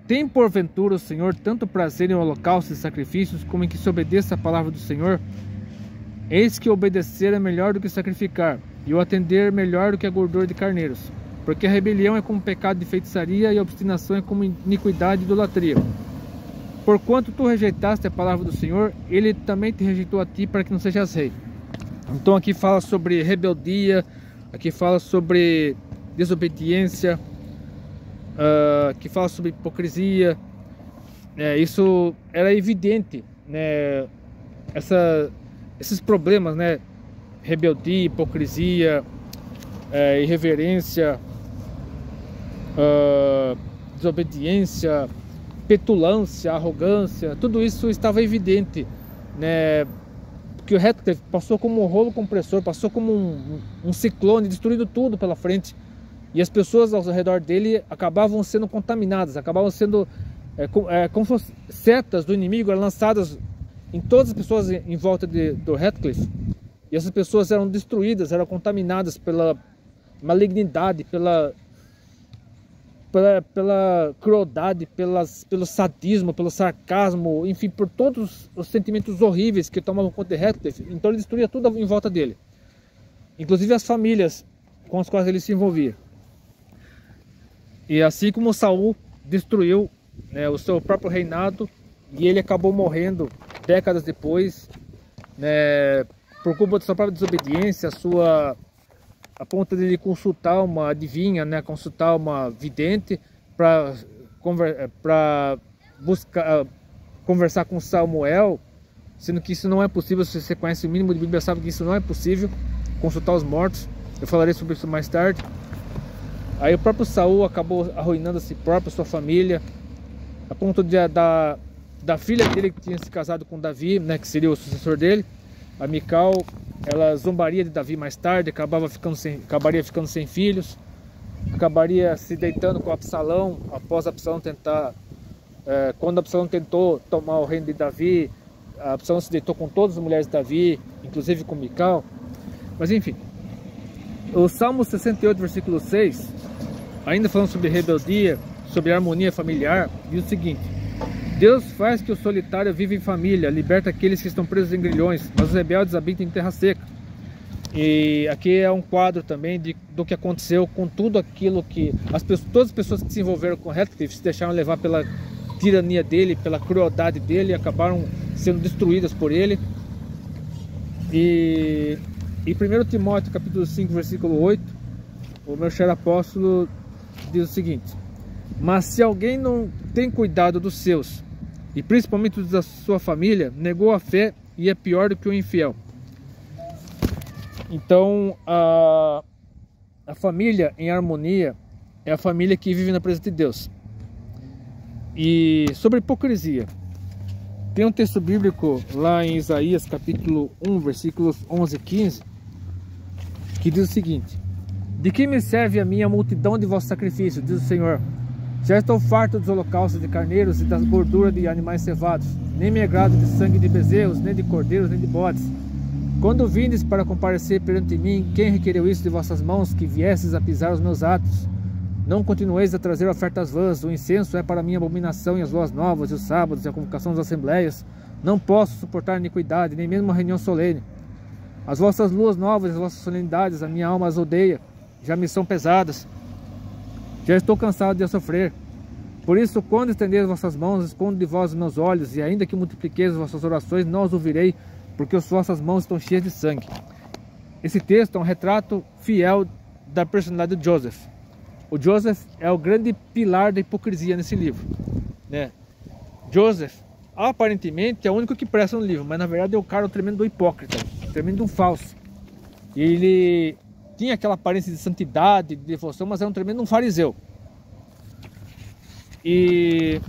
tem porventura o Senhor tanto prazer em holocaustos e sacrifícios, como em que se obedeça a palavra do Senhor? Eis que obedecer é melhor do que sacrificar, e o atender melhor do que a gordura de carneiros. Porque a rebelião é como pecado de feitiçaria, e a obstinação é como iniquidade e idolatria. Porquanto tu rejeitaste a palavra do Senhor, ele também te rejeitou a ti, para que não sejas rei. Então aqui fala sobre rebeldia, aqui fala sobre desobediência, aqui fala sobre hipocrisia. Isso era evidente, né? Esses problemas, né? Rebeldia, hipocrisia, irreverência, desobediência, petulância, arrogância, tudo isso estava evidente, né? Porque o Radcliffe passou como um rolo compressor, passou como um ciclone, destruindo tudo pela frente, e as pessoas ao redor dele acabavam sendo contaminadas, acabavam sendo como se fossem setas do inimigo lançadas em todas as pessoas em volta do Radcliffe, e essas pessoas eram destruídas, eram contaminadas pela malignidade, pela crueldade, pelo sadismo, pelo sarcasmo, enfim, por todos os sentimentos horríveis que tomavam conta de Radcliffe. Então ele destruía tudo em volta dele, inclusive as famílias com as quais ele se envolvia. E assim como Saul destruiu, né, o seu próprio reinado, e ele acabou morrendo décadas depois, né, por culpa da sua própria desobediência, a ponto de ele consultar uma adivinha, né, consultar uma vidente para conversar com Samuel, sendo que isso não é possível. Se você conhece o mínimo de Bíblia, sabe que isso não é possível, consultar os mortos. Eu falarei sobre isso mais tarde. Aí o próprio Saul acabou arruinando a si próprio, sua família, a ponto da filha dele, que tinha se casado com Davi, né, que seria o sucessor dele, a Mical, ela zombaria de Davi mais tarde, acabaria ficando sem filhos, acabaria se deitando com Absalão, após Absalão tentar, quando Absalão tentou tomar o reino de Davi, Absalão se deitou com todas as mulheres de Davi, inclusive com Mical. Mas enfim, o Salmo 68, versículo 6, ainda falando sobre rebeldia, sobre harmonia familiar, diz o seguinte: Deus faz que o solitário viva em família, liberta aqueles que estão presos em grilhões, mas os rebeldes habitam em terra seca. E aqui é um quadro também do que aconteceu com tudo aquilo que todas as pessoas que se envolveram com Radcliffe se deixaram levar pela tirania dele, pela crueldade dele, e acabaram sendo destruídas por ele. E em 1 Timóteo capítulo 5, versículo 8, o meu cheiro apóstolo diz o seguinte: mas se alguém não tem cuidado dos seus, e principalmente dos da sua família, negou a fé e é pior do que o infiel. Então a família em harmonia é a família que vive na presença de Deus. E sobre hipocrisia, tem um texto bíblico lá em Isaías capítulo 1, versículos 11 e 15, que diz o seguinte: de que me serve a minha multidão de vossos sacrifícios, diz o Senhor? Já estou farto dos holocaustos de carneiros e das gorduras de animais cevados. Nem me agrado de sangue de bezerros, nem de cordeiros, nem de bodes. Quando vindes para comparecer perante mim, quem requereu isso de vossas mãos, que viesses a pisar os meus atos? Não continueis a trazer ofertas vãs. O incenso é para mim abominação, e as luas novas, e os sábados, e a convocação das assembleias. Não posso suportar iniquidade, nem mesmo uma reunião solene. As vossas luas novas, as vossas solenidades, a minha alma as odeia, já me são pesadas. Já estou cansado de a sofrer. Por isso, quando estendeis vossas mãos, escondo de vós os meus olhos, e ainda que multipliqueis vossas orações, não as ouvirei, porque as vossas mãos estão cheias de sangue. Esse texto é um retrato fiel da personalidade de Joseph. O Joseph é o grande pilar da hipocrisia nesse livro, né? Joseph, aparentemente, é o único que presta no livro, mas na verdade é o cara, um tremendo hipócrita, um tremendo falso. Ele tinha aquela aparência de santidade, de devoção, mas era um tremendo fariseu. E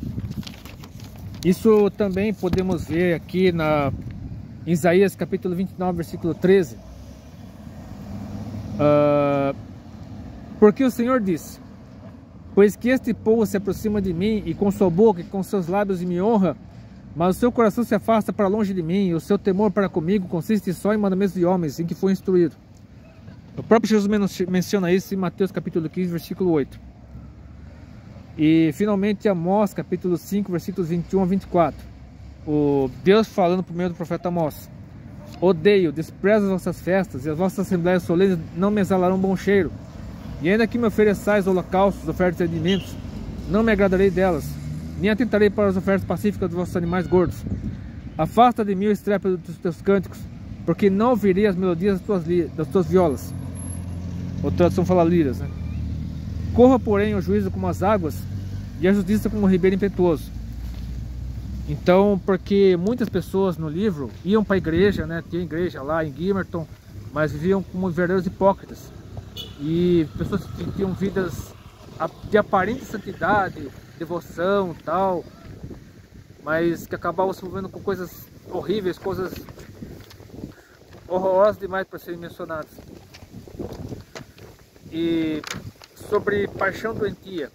isso também podemos ver aqui em Isaías capítulo 29, versículo 13. Porque o Senhor disse: pois que este povo se aproxima de mim, e com sua boca e com seus lábios me honra, mas o seu coração se afasta para longe de mim, e o seu temor para comigo consiste só em mandamentos de homens, em que foi instruído. O próprio Jesus menciona isso em Mateus capítulo 15, versículo 8. E finalmente Amós capítulo 5, versículos 21 a 24. O Deus falando por meio do profeta Amós: odeio, desprezo as vossas festas, e as vossas assembleias solenes não me exalarão bom cheiro. E ainda que me ofereçais holocaustos, ofertas e alimentos, não me agradarei delas, nem atentarei para as ofertas pacíficas dos vossos animais gordos. Afasta de mim o estrépito dos teus cânticos, porque não ouvirei as melodias das tuas violas. Outra tradução fala liras, né? Corra, porém, o juízo como as águas, e a justiça como um ribeiro impetuoso. Então, porque muitas pessoas no livro iam para a igreja, né? Tinha igreja lá em Gimerton, mas viviam como verdadeiros hipócritas. E pessoas que tinham vidas de aparente santidade, devoção e tal, mas que acabavam se envolvendo com coisas horríveis, coisas horrorosas demais para serem mencionadas. E sobre paixão doentia,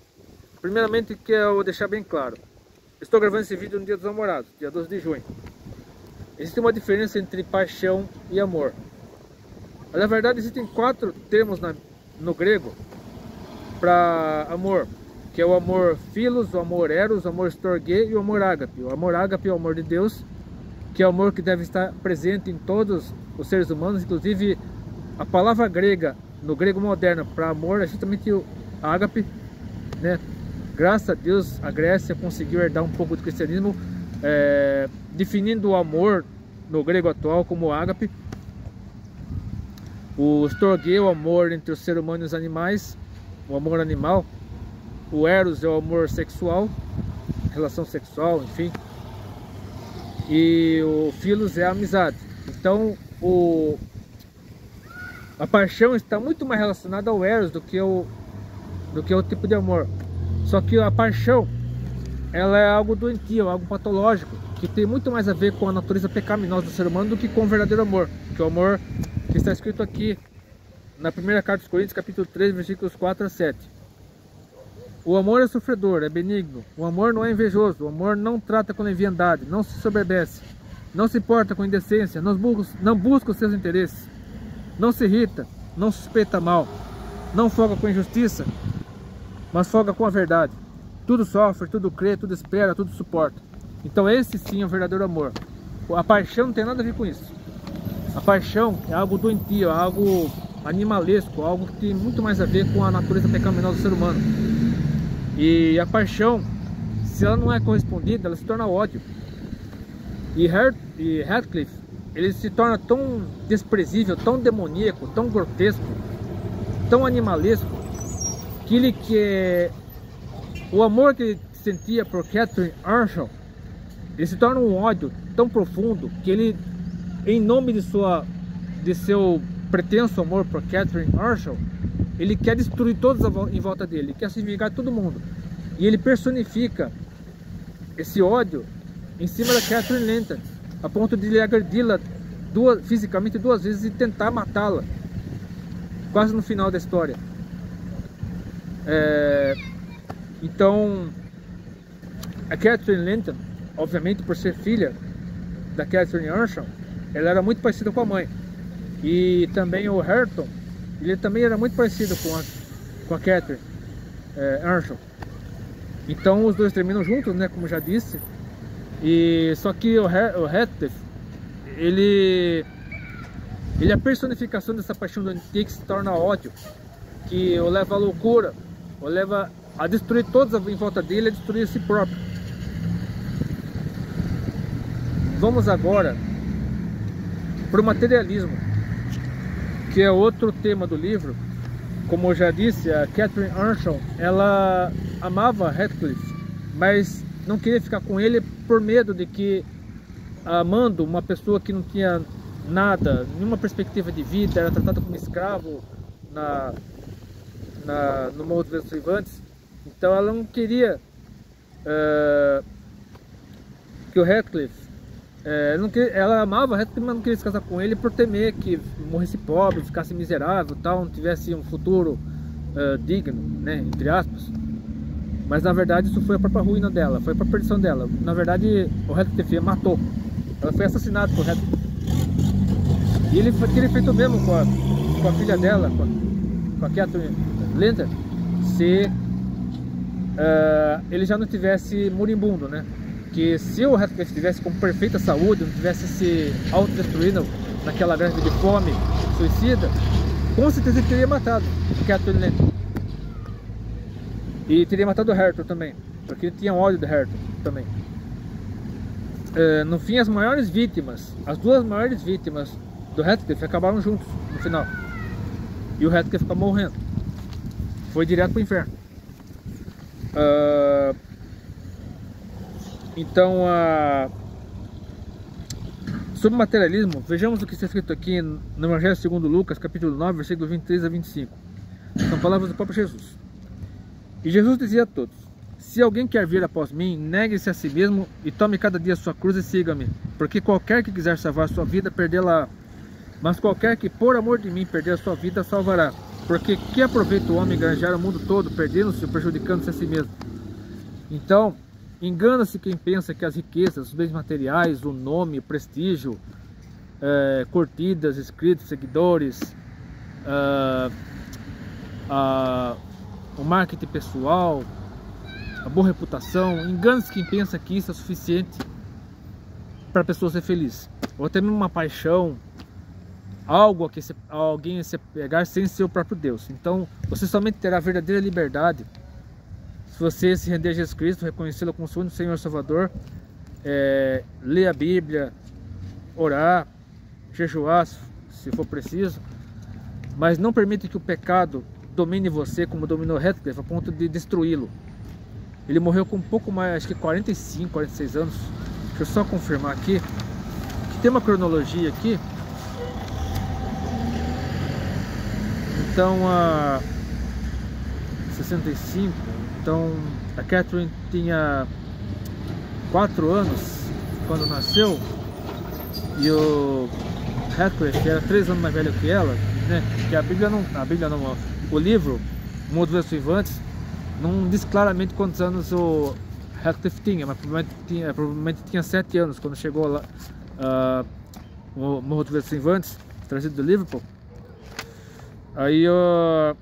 primeiramente quero deixar bem claro: estou gravando esse vídeo no dia dos namorados, dia 12 de junho. Existe uma diferença entre paixão e amor. Na verdade, existem 4 termos no grego para amor, que é o amor philos, o amor eros, o amor storge e o amor ágape. O amor ágape é o amor de Deus, que é o amor que deve estar presente em todos os seres humanos. Inclusive, a palavra grega, no grego moderno, para amor é justamente o ágape, né? Graças a Deus, a Grécia conseguiu herdar um pouco do cristianismo, definindo o amor no grego atual como ágape. O storge é o amor entre o ser humano e os animais, o amor animal. O eros é o amor sexual, relação sexual, enfim. E o philos é a amizade. Então, a paixão está muito mais relacionada ao eros do que o tipo de amor. Só que a paixão, ela é algo doentio, algo patológico, que tem muito mais a ver com a natureza pecaminosa do ser humano do que com o verdadeiro amor, que é o amor que está escrito aqui na primeira carta aos Coríntios, capítulo 3, versículos 4 a 7. O amor é sofredor, é benigno, o amor não é invejoso, o amor não trata com leviandade, não se soberbece, não se porta com indecência, não busca os seus interesses, não se irrita, não suspeita mal, não folga com injustiça, mas folga com a verdade. Tudo sofre, tudo crê, tudo espera, tudo suporta. Então esse sim é o verdadeiro amor. A paixão não tem nada a ver com isso. A paixão é algo doentio, é algo animalesco, algo que tem muito mais a ver com a natureza pecaminosa do ser humano. E a paixão, se ela não é correspondida, ela se torna ódio. E Heathcliff, ele se torna tão desprezível, tão demoníaco, tão grotesco, tão animalesco, que ele quer... O amor que ele sentia por Catherine Earnshaw, ele se torna um ódio tão profundo que ele, em nome de seu pretenso amor por Catherine Earnshaw, ele quer destruir todos em volta dele, ele quer se vingar de todo mundo. E ele personifica esse ódio em cima da Catherine Linton, a ponto de ele agredi-la fisicamente 2 vezes e tentar matá-la, quase no final da história. Então, a Catherine Linton, obviamente por ser filha da Catherine Earnshaw, ela era muito parecida com a mãe. E também o Hareton, ele também era muito parecido com a Catherine Earnshaw. Então os dois terminam juntos, né, como já disse. E só que o Heathcliff, ele é a personificação dessa paixão doentia que se torna ódio, que o leva à loucura, o leva a destruir todos em volta dele, a destruir a si próprio. Vamos agora para o materialismo, que é outro tema do livro. Como eu já disse, a Catherine Earnshaw, ela amava Heathcliff, mas não queria ficar com ele por medo de que, amando uma pessoa que não tinha nada, nenhuma perspectiva de vida, era tratada como escravo no Morro dos Ventos Uivantes. Então ela não queria que o Heathcliff, ela amava o Heathcliff, mas não queria se casar com ele por temer que morresse pobre, ficasse miserável, tal, não tivesse um futuro digno, né, entre aspas. Mas na verdade isso foi a própria ruína dela, foi a própria perdição dela. Na verdade o Heathcliff a matou, ela foi assassinada por Heathcliff. E ele teria feito o mesmo com a filha dela, com a Catherine Linton, se ele já não tivesse moribundo, né? Que se o Heathcliff tivesse com perfeita saúde, não tivesse se autodestruindo naquela greve de fome suicida, com certeza ele teria matado a Catherine Linton. E teria matado o Hareton também, porque ele tinha ódio do Hareton também. No fim, as duas maiores vítimas do Heathcliff acabaram juntos no final. E o Heathcliff acabou morrendo. Foi direto para o inferno. Então, sobre o materialismo, vejamos o que está escrito aqui no Evangelho segundo Lucas, capítulo 9, versículo 23 a 25. São palavras do próprio Jesus. E Jesus dizia a todos: se alguém quer vir após mim, negue-se a si mesmo e tome cada dia a sua cruz e siga-me. Porque qualquer que quiser salvar sua vida, perdê-la. Mas qualquer que por amor de mim perder a sua vida, salvará. Porque que aproveita o homem ganhar o mundo todo, perdendo-se ou prejudicando-se a si mesmo? Então, engana-se quem pensa que as riquezas, os bens materiais, o nome, o prestígio, curtidas, inscritos, seguidores, o marketing pessoal, a boa reputação, engana-se quem pensa que isso é suficiente para a pessoa ser feliz. Ou até mesmo uma paixão, algo a que alguém se pegar sem ser o próprio Deus. Então, você somente terá a verdadeira liberdade se você se render a Jesus Cristo, reconhecê-lo como seu único Senhor e Salvador, ler a Bíblia, orar, jejuar se for preciso, mas não permita que o pecado domine você como dominou Heathcliff, a ponto de destruí-lo. Ele morreu com um pouco mais, acho que 45, 46 anos. Deixa eu só confirmar aqui, que tem uma cronologia aqui. Então, 65, então a Catherine tinha 4 anos quando nasceu, e o Heathcliff era 3 anos mais velho que ela, né? Que a Bíblia não, o livro, O Morro dos Ventos Uivantes, não diz claramente quantos anos o Heathcliff tinha, mas provavelmente tinha 7 anos quando chegou lá, o Morro dos Ventos Uivantes, trazido do Liverpool. Aí o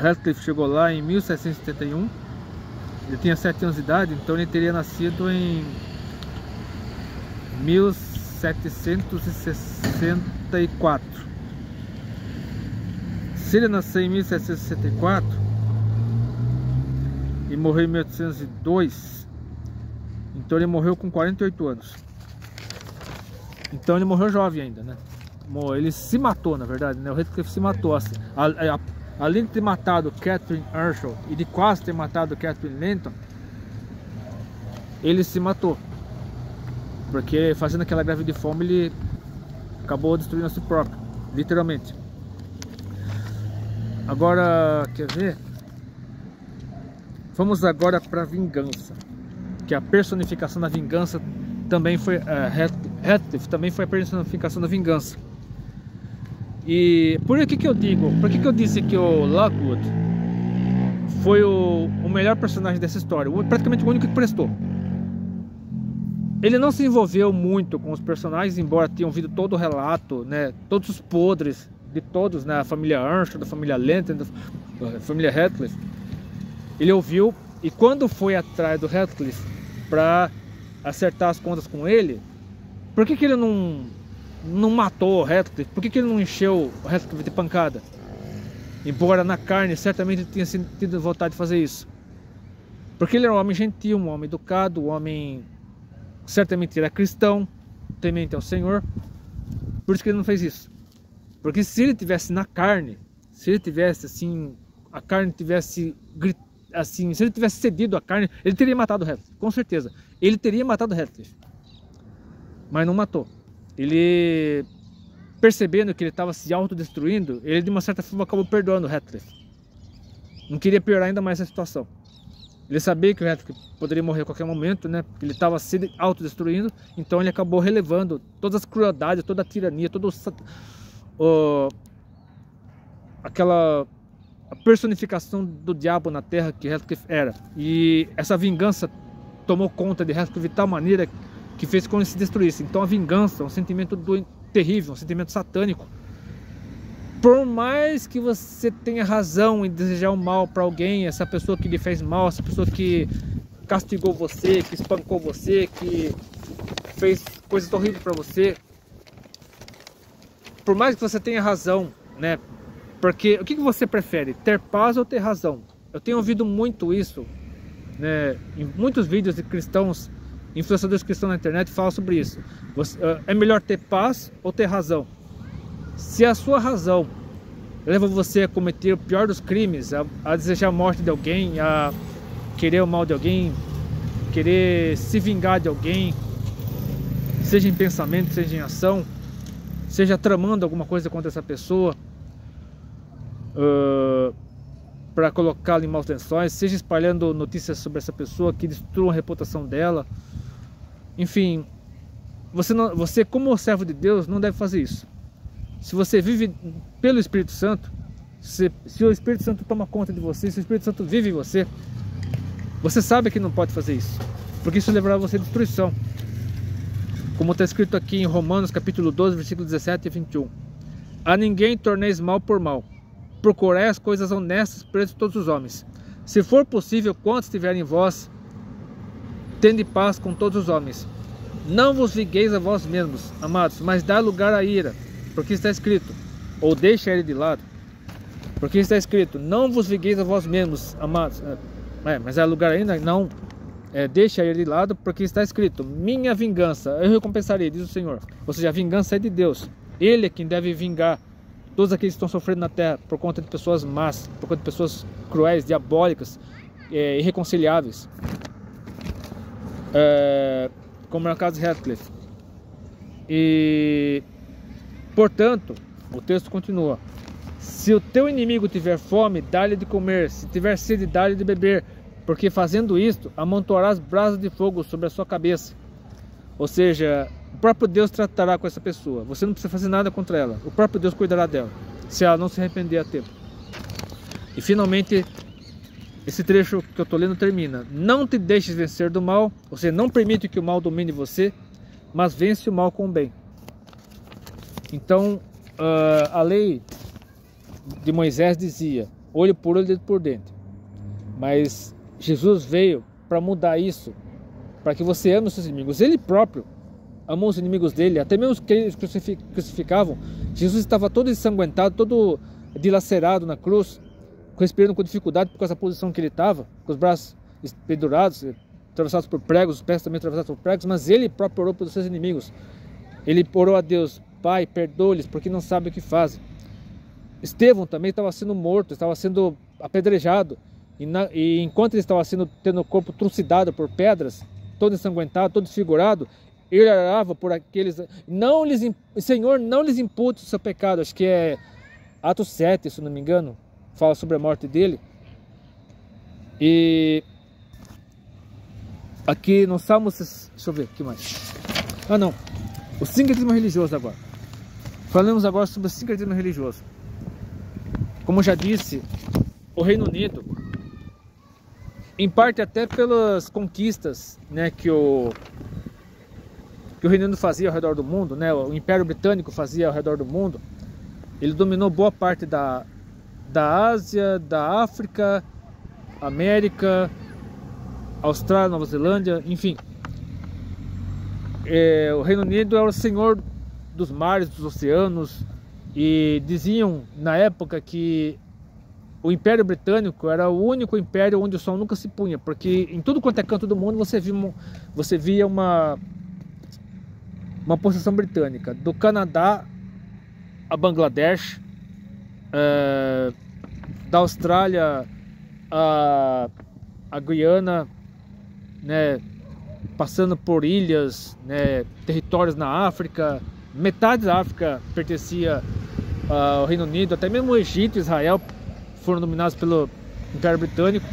Heathcliff chegou lá em 1771, ele tinha 7 anos de idade, então ele teria nascido em 1764. Se ele nasceu em 1764 e morreu em 1802, então ele morreu com 48 anos. Então ele morreu jovem ainda, né? Ele se matou, na verdade, né? O Heathcliff se matou. Assim, além de ter matado Catherine Earnshaw e de quase ter matado Catherine Linton, ele se matou. Porque fazendo aquela greve de fome, ele acabou destruindo a si próprio, literalmente. Agora, quer ver? Vamos agora para a vingança, que a personificação da vingança também foi Heathcliff também foi a personificação da vingança. E por que eu disse que o Lockwood foi o melhor personagem dessa história, praticamente o único que prestou. Ele não se envolveu muito com os personagens, embora tenham ouvido todo o relato, né, todos os podres de todos, né, a família Earnshaw, da família Linton, da família Heathcliff. Ele ouviu, e quando foi atrás do Heathcliff para acertar as contas com ele, por que ele não matou o Heathcliff? Por que ele não encheu o Heathcliff de pancada? Embora na carne certamente ele tinha tido vontade de fazer isso. Porque ele era um homem gentil, um homem educado, um homem... certamente era cristão, temente ao Senhor. Por isso que ele não fez isso. Porque se ele tivesse na carne, se ele tivesse assim, a carne tivesse assim, se ele tivesse cedido a carne, ele teria matado o Heathcliff, com certeza. Ele teria matado o Heathcliff. Mas não matou. Ele, percebendo que ele estava se autodestruindo, ele de uma certa forma acabou perdoando o Heathcliff. Não queria piorar ainda mais a situação. Ele sabia que o Heathcliff poderia morrer a qualquer momento, né? Porque ele estava se autodestruindo, então ele acabou relevando todas as crueldades, toda a tirania, toda a personificação do diabo na terra que Heathcliff era. E essa vingança tomou conta de Heathcliff de tal maneira que fez com que ele se destruísse. Então a vingança é um sentimento terrível, um sentimento satânico. Por mais que você tenha razão em desejar o mal para alguém, essa pessoa que lhe fez mal, essa pessoa que castigou você, que espancou você, que fez coisas horríveis para você, por mais que você tenha razão, né? Porque o que você prefere, ter paz ou ter razão? Eu tenho ouvido muito isso, né? Em muitos vídeos de cristãos, influenciadores cristãos na internet falam sobre isso. É melhor ter paz ou ter razão? Se a sua razão leva você a cometer o pior dos crimes, a desejar a morte de alguém, a querer o mal de alguém, querer se vingar de alguém, seja em pensamento, seja em ação, seja tramando alguma coisa contra essa pessoa, para colocá-la em maus lençóis, seja espalhando notícias sobre essa pessoa que destruam a reputação dela, enfim, você como servo de Deus não deve fazer isso. Se você vive pelo Espírito Santo, se o Espírito Santo toma conta de você, se o Espírito Santo vive em você, você sabe que não pode fazer isso, porque isso levará você à destruição. Como está escrito aqui em Romanos capítulo 12, versículos 17 e 21. A ninguém torneis mal por mal, procurai as coisas honestas perante todos os homens. Se for possível, quantos estiverem em vós, tende paz com todos os homens. Não vos vingueis a vós mesmos, amados, mas dá lugar à ira, porque está escrito, ou deixa ele de lado, porque está escrito, não vos vingueis a vós mesmos, amados, mas há lugar ainda? Não, deixa ele de lado, porque está escrito, minha vingança, eu recompensarei, diz o Senhor. Ou seja, a vingança é de Deus, Ele é quem deve vingar todos aqueles que estão sofrendo na terra, por conta de pessoas más, por conta de pessoas cruéis, diabólicas, irreconciliáveis, como é o caso de Heathcliff. E portanto, o texto continua, se o teu inimigo tiver fome, dá-lhe de comer, se tiver sede, dá-lhe de beber, porque fazendo isto, amontoarás brasas de fogo sobre a sua cabeça. Ou seja, o próprio Deus tratará com essa pessoa, você não precisa fazer nada contra ela, o próprio Deus cuidará dela, se ela não se arrepender a tempo. E finalmente, esse trecho que eu estou lendo termina, não te deixes vencer do mal, ou seja, não permite que o mal domine você, mas vence o mal com o bem. Então, a lei de Moisés dizia, olho por olho, dedo por dente. Mas Jesus veio para mudar isso, para que você ame os seus inimigos. Ele próprio amou os inimigos dele, até mesmo que eles crucificavam. Jesus estava todo ensanguentado, todo dilacerado na cruz, respirando com dificuldade por causa da posição que ele estava, com os braços pendurados, atravessados por pregos, os pés também atravessados por pregos, mas ele próprio orou pelos seus inimigos. Ele orou a Deus, Pai, perdoa-lhes, porque não sabem o que fazem. Estevão também estava sendo morto, estava sendo apedrejado, e enquanto ele estava tendo o corpo trucidado por pedras, todo ensanguentado, todo desfigurado, ele orava por aqueles, Senhor, não lhes impute o seu pecado. Acho que é Atos 7, se não me engano, fala sobre a morte dele. E aqui no Salmo, deixa eu ver, o que mais? O sincretismo religioso agora. Falamos agora sobre o sincretismo religioso. Como já disse, o Reino Unido, em parte até pelas conquistas, né, que o Reino Unido fazia ao redor do mundo, né, o Império Britânico fazia ao redor do mundo, ele dominou boa parte da Ásia, da África, América, Austrália, Nova Zelândia, enfim. O Reino Unido é o senhor dos mares, dos oceanos, e diziam na época que o Império Britânico era o único império onde o sol nunca se punha, porque em tudo quanto é canto do mundo você via uma possessão britânica, do Canadá a Bangladesh, da Austrália a Guiana, né, passando por ilhas, né, territórios na África. Metade da África pertencia ao Reino Unido, até mesmo o Egito e Israel foram dominados pelo Império Britânico.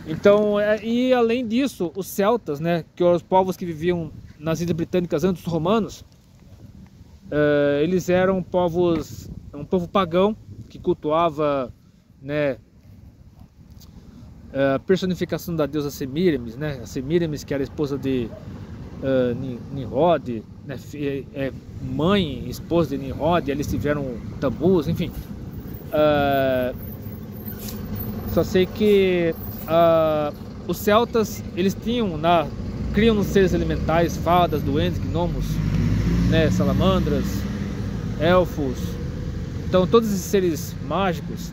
Então, e além disso, os celtas, né, que eram os povos que viviam nas ilhas britânicas antes dos romanos, eles eram um povo pagão que cultuava, né, a personificação da deusa Semíramis, né, a Semíramis, que era a esposa de Nimrod, né, mãe, esposa de Nimrod. Eles tiveram Tammuz, enfim. Só sei que os celtas, eles criam nos seres elementais fadas, duendes, gnomos, né, salamandras, elfos. Então todos esses seres mágicos,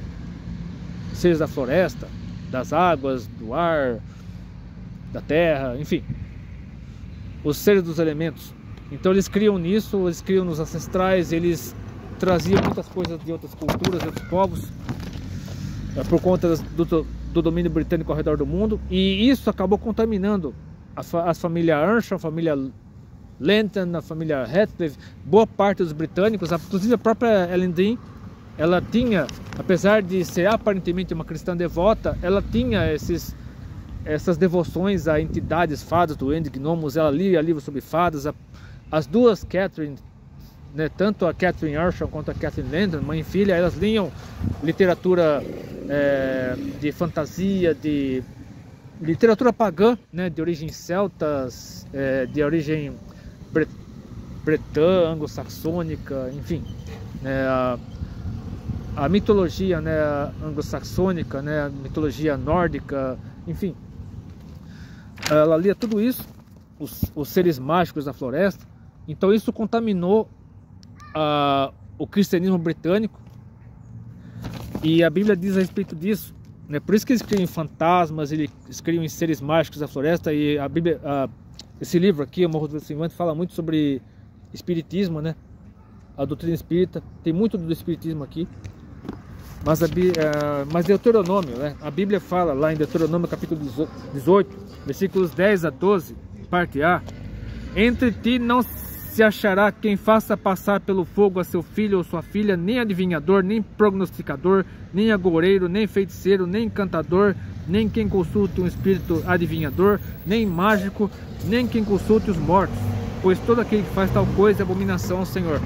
seres da floresta, das águas, do ar, da terra, enfim, os seres dos elementos. Então eles criam nisso, eles criam nos ancestrais, eles traziam muitas coisas de outras culturas, de outros povos, por conta do domínio britânico ao redor do mundo. E isso acabou contaminando a família Earnshaw, a família Lenton, a família Ratcliffe, boa parte dos britânicos, inclusive a própria Ellen Dean. Ela tinha, apesar de ser aparentemente uma cristã devota, ela tinha essas devoções a entidades, fadas, duendes, gnomos. Ela lia livros sobre fadas. As duas Catherine, né, tanto a Catherine Earnshaw quanto a Catherine Lenton, mãe e filha, elas liam literatura de fantasia, de literatura pagã, né, de origem celtas, de origem bretã, anglo-saxônica, enfim, né, a mitologia, né, anglo-saxônica, né, a mitologia nórdica, enfim. Ela lia tudo isso, os seres mágicos da floresta. Então isso contaminou o cristianismo britânico, e a Bíblia diz a respeito disso, né? Por isso que eles criam em fantasmas, eles criam em seres mágicos da floresta. E a Bíblia, esse livro aqui, O Morro do Vestimento, fala muito sobre espiritismo, né? A doutrina espírita, tem muito do espiritismo aqui. Mas Deuteronômio, né? A Bíblia fala lá em Deuteronômio capítulo 18, versículos 10 a 12, parte A: entre ti não se achará quem faça passar pelo fogo a seu filho ou sua filha, nem adivinhador, nem prognosticador, nem agoureiro, nem feiticeiro, nem encantador, nem quem consulte um espírito adivinhador, nem mágico, nem quem consulte os mortos, pois todo aquele que faz tal coisa é abominação ao Senhor.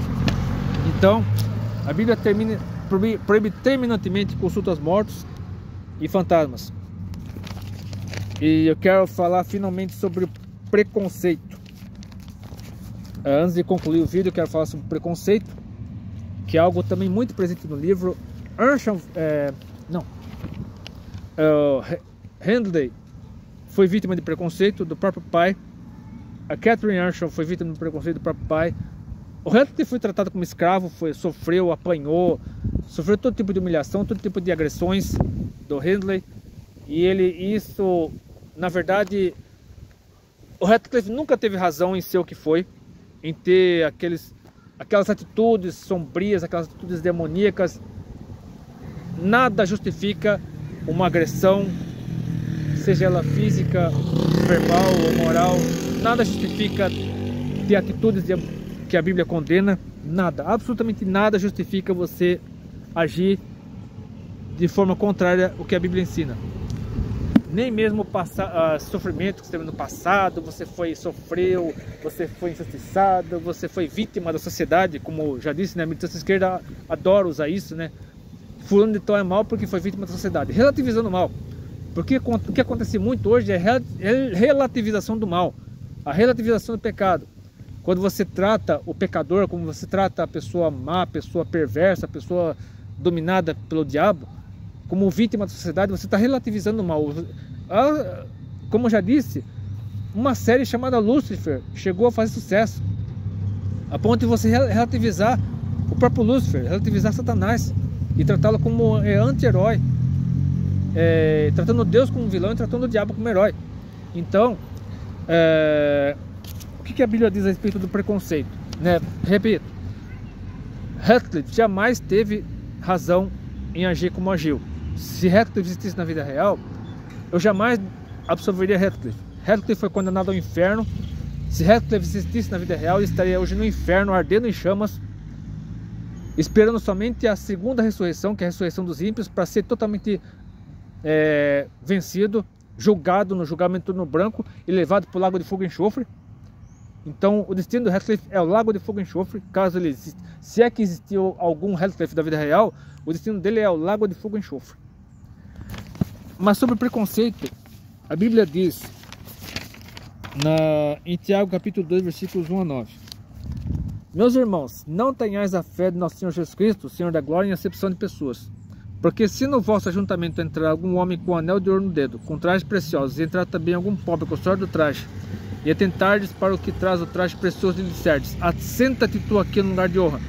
Então, a Bíblia proíbe terminantemente consultas mortos e fantasmas. E eu quero falar finalmente sobre o preconceito. Antes de concluir o vídeo, eu quero falar sobre preconceito, que é algo também muito presente no livro. Handley foi vítima de preconceito do próprio pai. A Catherine Earnshaw foi vítima de preconceito do próprio pai. O Handley foi tratado como escravo, sofreu, apanhou, sofreu todo tipo de humilhação, todo tipo de agressões do Handley. E isso, na verdade, o Ratcliffe nunca teve razão em ser o que foi, em ter aquelas atitudes sombrias, aquelas atitudes demoníacas. Nada justifica uma agressão, seja ela física, verbal ou moral. Nada justifica ter atitudes que a Bíblia condena. Nada, absolutamente nada justifica você agir de forma contrária ao que a Bíblia ensina. Nem mesmo sofrimento que você teve no passado, você sofreu, você foi injustiçado, você foi vítima da sociedade, como já disse, né? A militância esquerda adora usar isso, né? Fulano de tal é mal porque foi vítima da sociedade, relativizando o mal. Porque o que acontece muito hoje é relativização do mal, a relativização do pecado. Quando você trata o pecador como você trata a pessoa má, a pessoa perversa, a pessoa dominada pelo diabo, como vítima da sociedade, você está relativizando o mal. Como eu já disse, uma série chamada Lúcifer chegou a fazer sucesso, a ponto de você relativizar o próprio Lúcifer, relativizar Satanás e tratá-lo como anti-herói, tratando Deus como vilão e tratando o diabo como herói. Então, que a Bíblia diz a respeito do preconceito, né? Repito, Heathcliff jamais teve razão em agir como agiu. Se Heathcliff existisse na vida real, eu jamais absolveria Heathcliff. Heathcliff foi condenado ao inferno. Se Heathcliff existisse na vida real, ele estaria hoje no inferno, ardendo em chamas, esperando somente a segunda ressurreição, que é a ressurreição dos ímpios, para ser totalmente vencido, julgado no julgamento turno branco e levado para o lago de fogo e enxofre. Então o destino do Heathcliff é o lago de fogo e enxofre, caso ele exista. Se é que existiu algum Heathcliff da vida real, o destino dele é o lago de fogo e enxofre. Mas sobre preconceito, a Bíblia diz em Tiago capítulo 2, versículos 1 a 9: Meus irmãos, não tenhais a fé de nosso Senhor Jesus Cristo, Senhor da glória, em acepção de pessoas. Porque se no vosso ajuntamento entrar algum homem com anel de ouro no dedo, com trajes preciosos, e entrar também algum pobre com o suor do traje, e atentardes para o que traz o traje precioso, e lhe disserdes: assenta-te tu aqui no lugar de honra,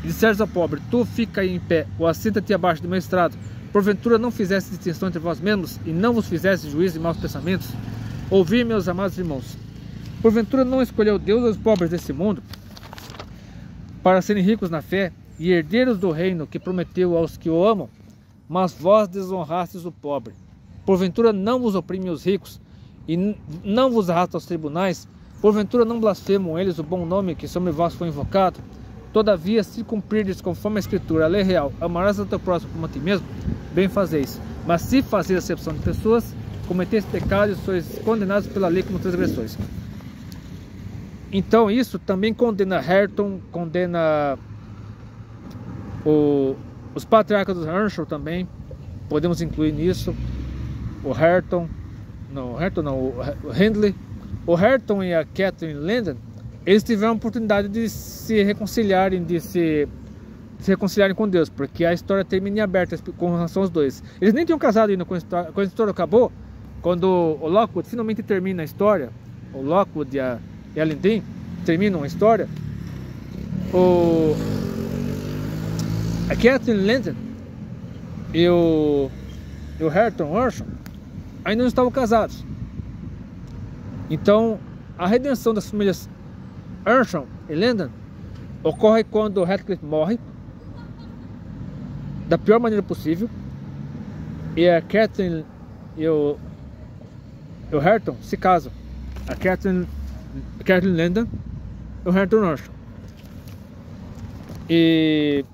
e disserdes ao pobre: tu fica aí em pé, ou assenta-te abaixo do meu estrado, porventura não fizesse distinção entre vós mesmos, e não vos fizesse juízo de maus pensamentos? Ouvi, meus amados irmãos, porventura não escolheu Deus os pobres desse mundo, para serem ricos na fé, e herdeiros do reino que prometeu aos que o amam? Mas vós desonrastes o pobre. Porventura não vos oprimem os ricos, e não vos arrastam aos tribunais? Porventura não blasfemam eles o bom nome que sobre vós foi invocado? Todavia, se cumprirdes conforme a Escritura, a lei real, amarás ao teu próximo como a ti mesmo, bem fazeis. Mas se fazeis acepção de pessoas, cometeis pecado e sois condenados pela lei como transgressores. Então isso também condena Hareton, condena os patriarcas do Earnshaw também, podemos incluir nisso. O Hindley, o Hareton e a Catherine Linden, eles tiveram a oportunidade de se reconciliarem, se reconciliarem com Deus, porque a história termina em aberta com relação aos dois. Eles nem tinham casado ainda quando a história acabou. Quando o Lockwood finalmente termina a história, o Lockwood e a Linden terminam a história, a Catherine Linden e o Hareton Earnshaw ainda não estavam casados. Então a redenção das famílias Earnshaw e Linden ocorre quando Heathcliff morre da pior maneira possível, e a Catherine e o Hareton se casam. A Catherine Linden e o Hareton Earnshaw. E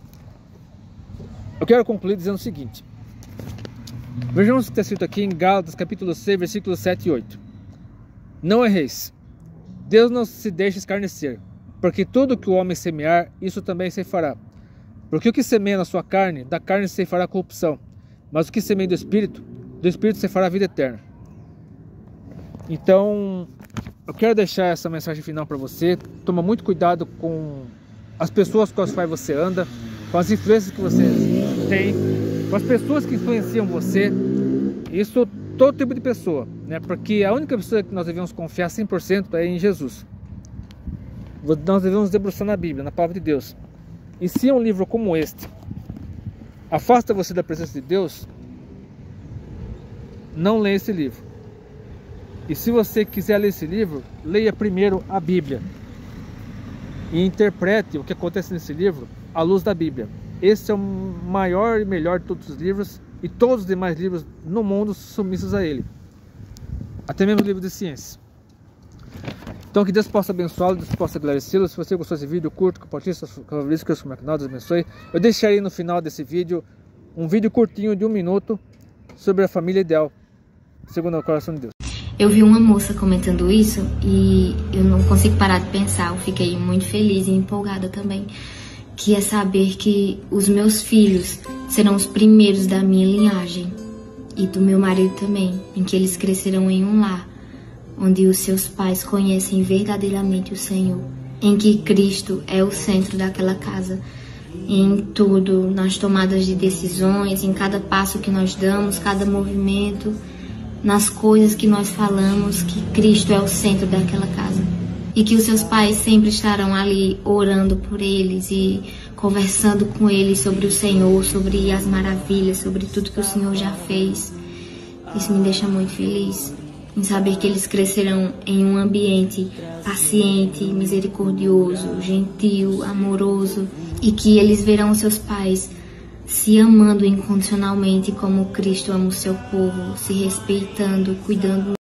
eu quero concluir dizendo o seguinte: vejamos o que está escrito aqui em Gálatas capítulo 6, versículos 7 e 8. Não erreis, Deus não se deixa escarnecer, porque tudo que o homem semear, isso também se fará. Porque o que semeia na sua carne, da carne se fará corrupção, mas o que semeia do Espírito se fará vida eterna. Então, eu quero deixar essa mensagem final para você. Toma muito cuidado com as pessoas com as quais você anda, com as influências que você tem, com as pessoas que influenciam você. Isso, todo tipo de pessoa, né? Porque a única pessoa que nós devemos confiar 100% é em Jesus. Nós devemos debruçar na Bíblia, na palavra de Deus. E se um livro como este afasta você da presença de Deus, não leia esse livro. E se você quiser ler esse livro, leia primeiro a Bíblia e interprete o que acontece nesse livro à luz da Bíblia. Esse é o maior e melhor de todos os livros, e todos os demais livros no mundo submissos a ele, até mesmo o livro de ciência. Então que Deus possa abençoá-lo, Deus possa agradecê-lo. Se você gostou desse vídeo, curta, compartilhe seus favoritos, que o canal, Deus abençoe. Eu deixarei no final desse vídeo um vídeo curtinho de 1 minuto sobre a família ideal, segundo o coração de Deus. Eu vi uma moça comentando isso e eu não consigo parar de pensar. Eu fiquei muito feliz e empolgada também, que é saber que os meus filhos serão os primeiros da minha linhagem e do meu marido também, em que eles crescerão em um lar onde os seus pais conhecem verdadeiramente o Senhor, em que Cristo é o centro daquela casa, em tudo, nas tomadas de decisões, em cada passo que nós damos, cada movimento, nas coisas que nós falamos, que Cristo é o centro daquela casa. E que os seus pais sempre estarão ali orando por eles e conversando com eles sobre o Senhor, sobre as maravilhas, sobre tudo que o Senhor já fez. Isso me deixa muito feliz. em saber que eles crescerão em um ambiente paciente, misericordioso, gentil, amoroso, e que eles verão seus pais se amando incondicionalmente como Cristo ama o seu povo, se respeitando, cuidando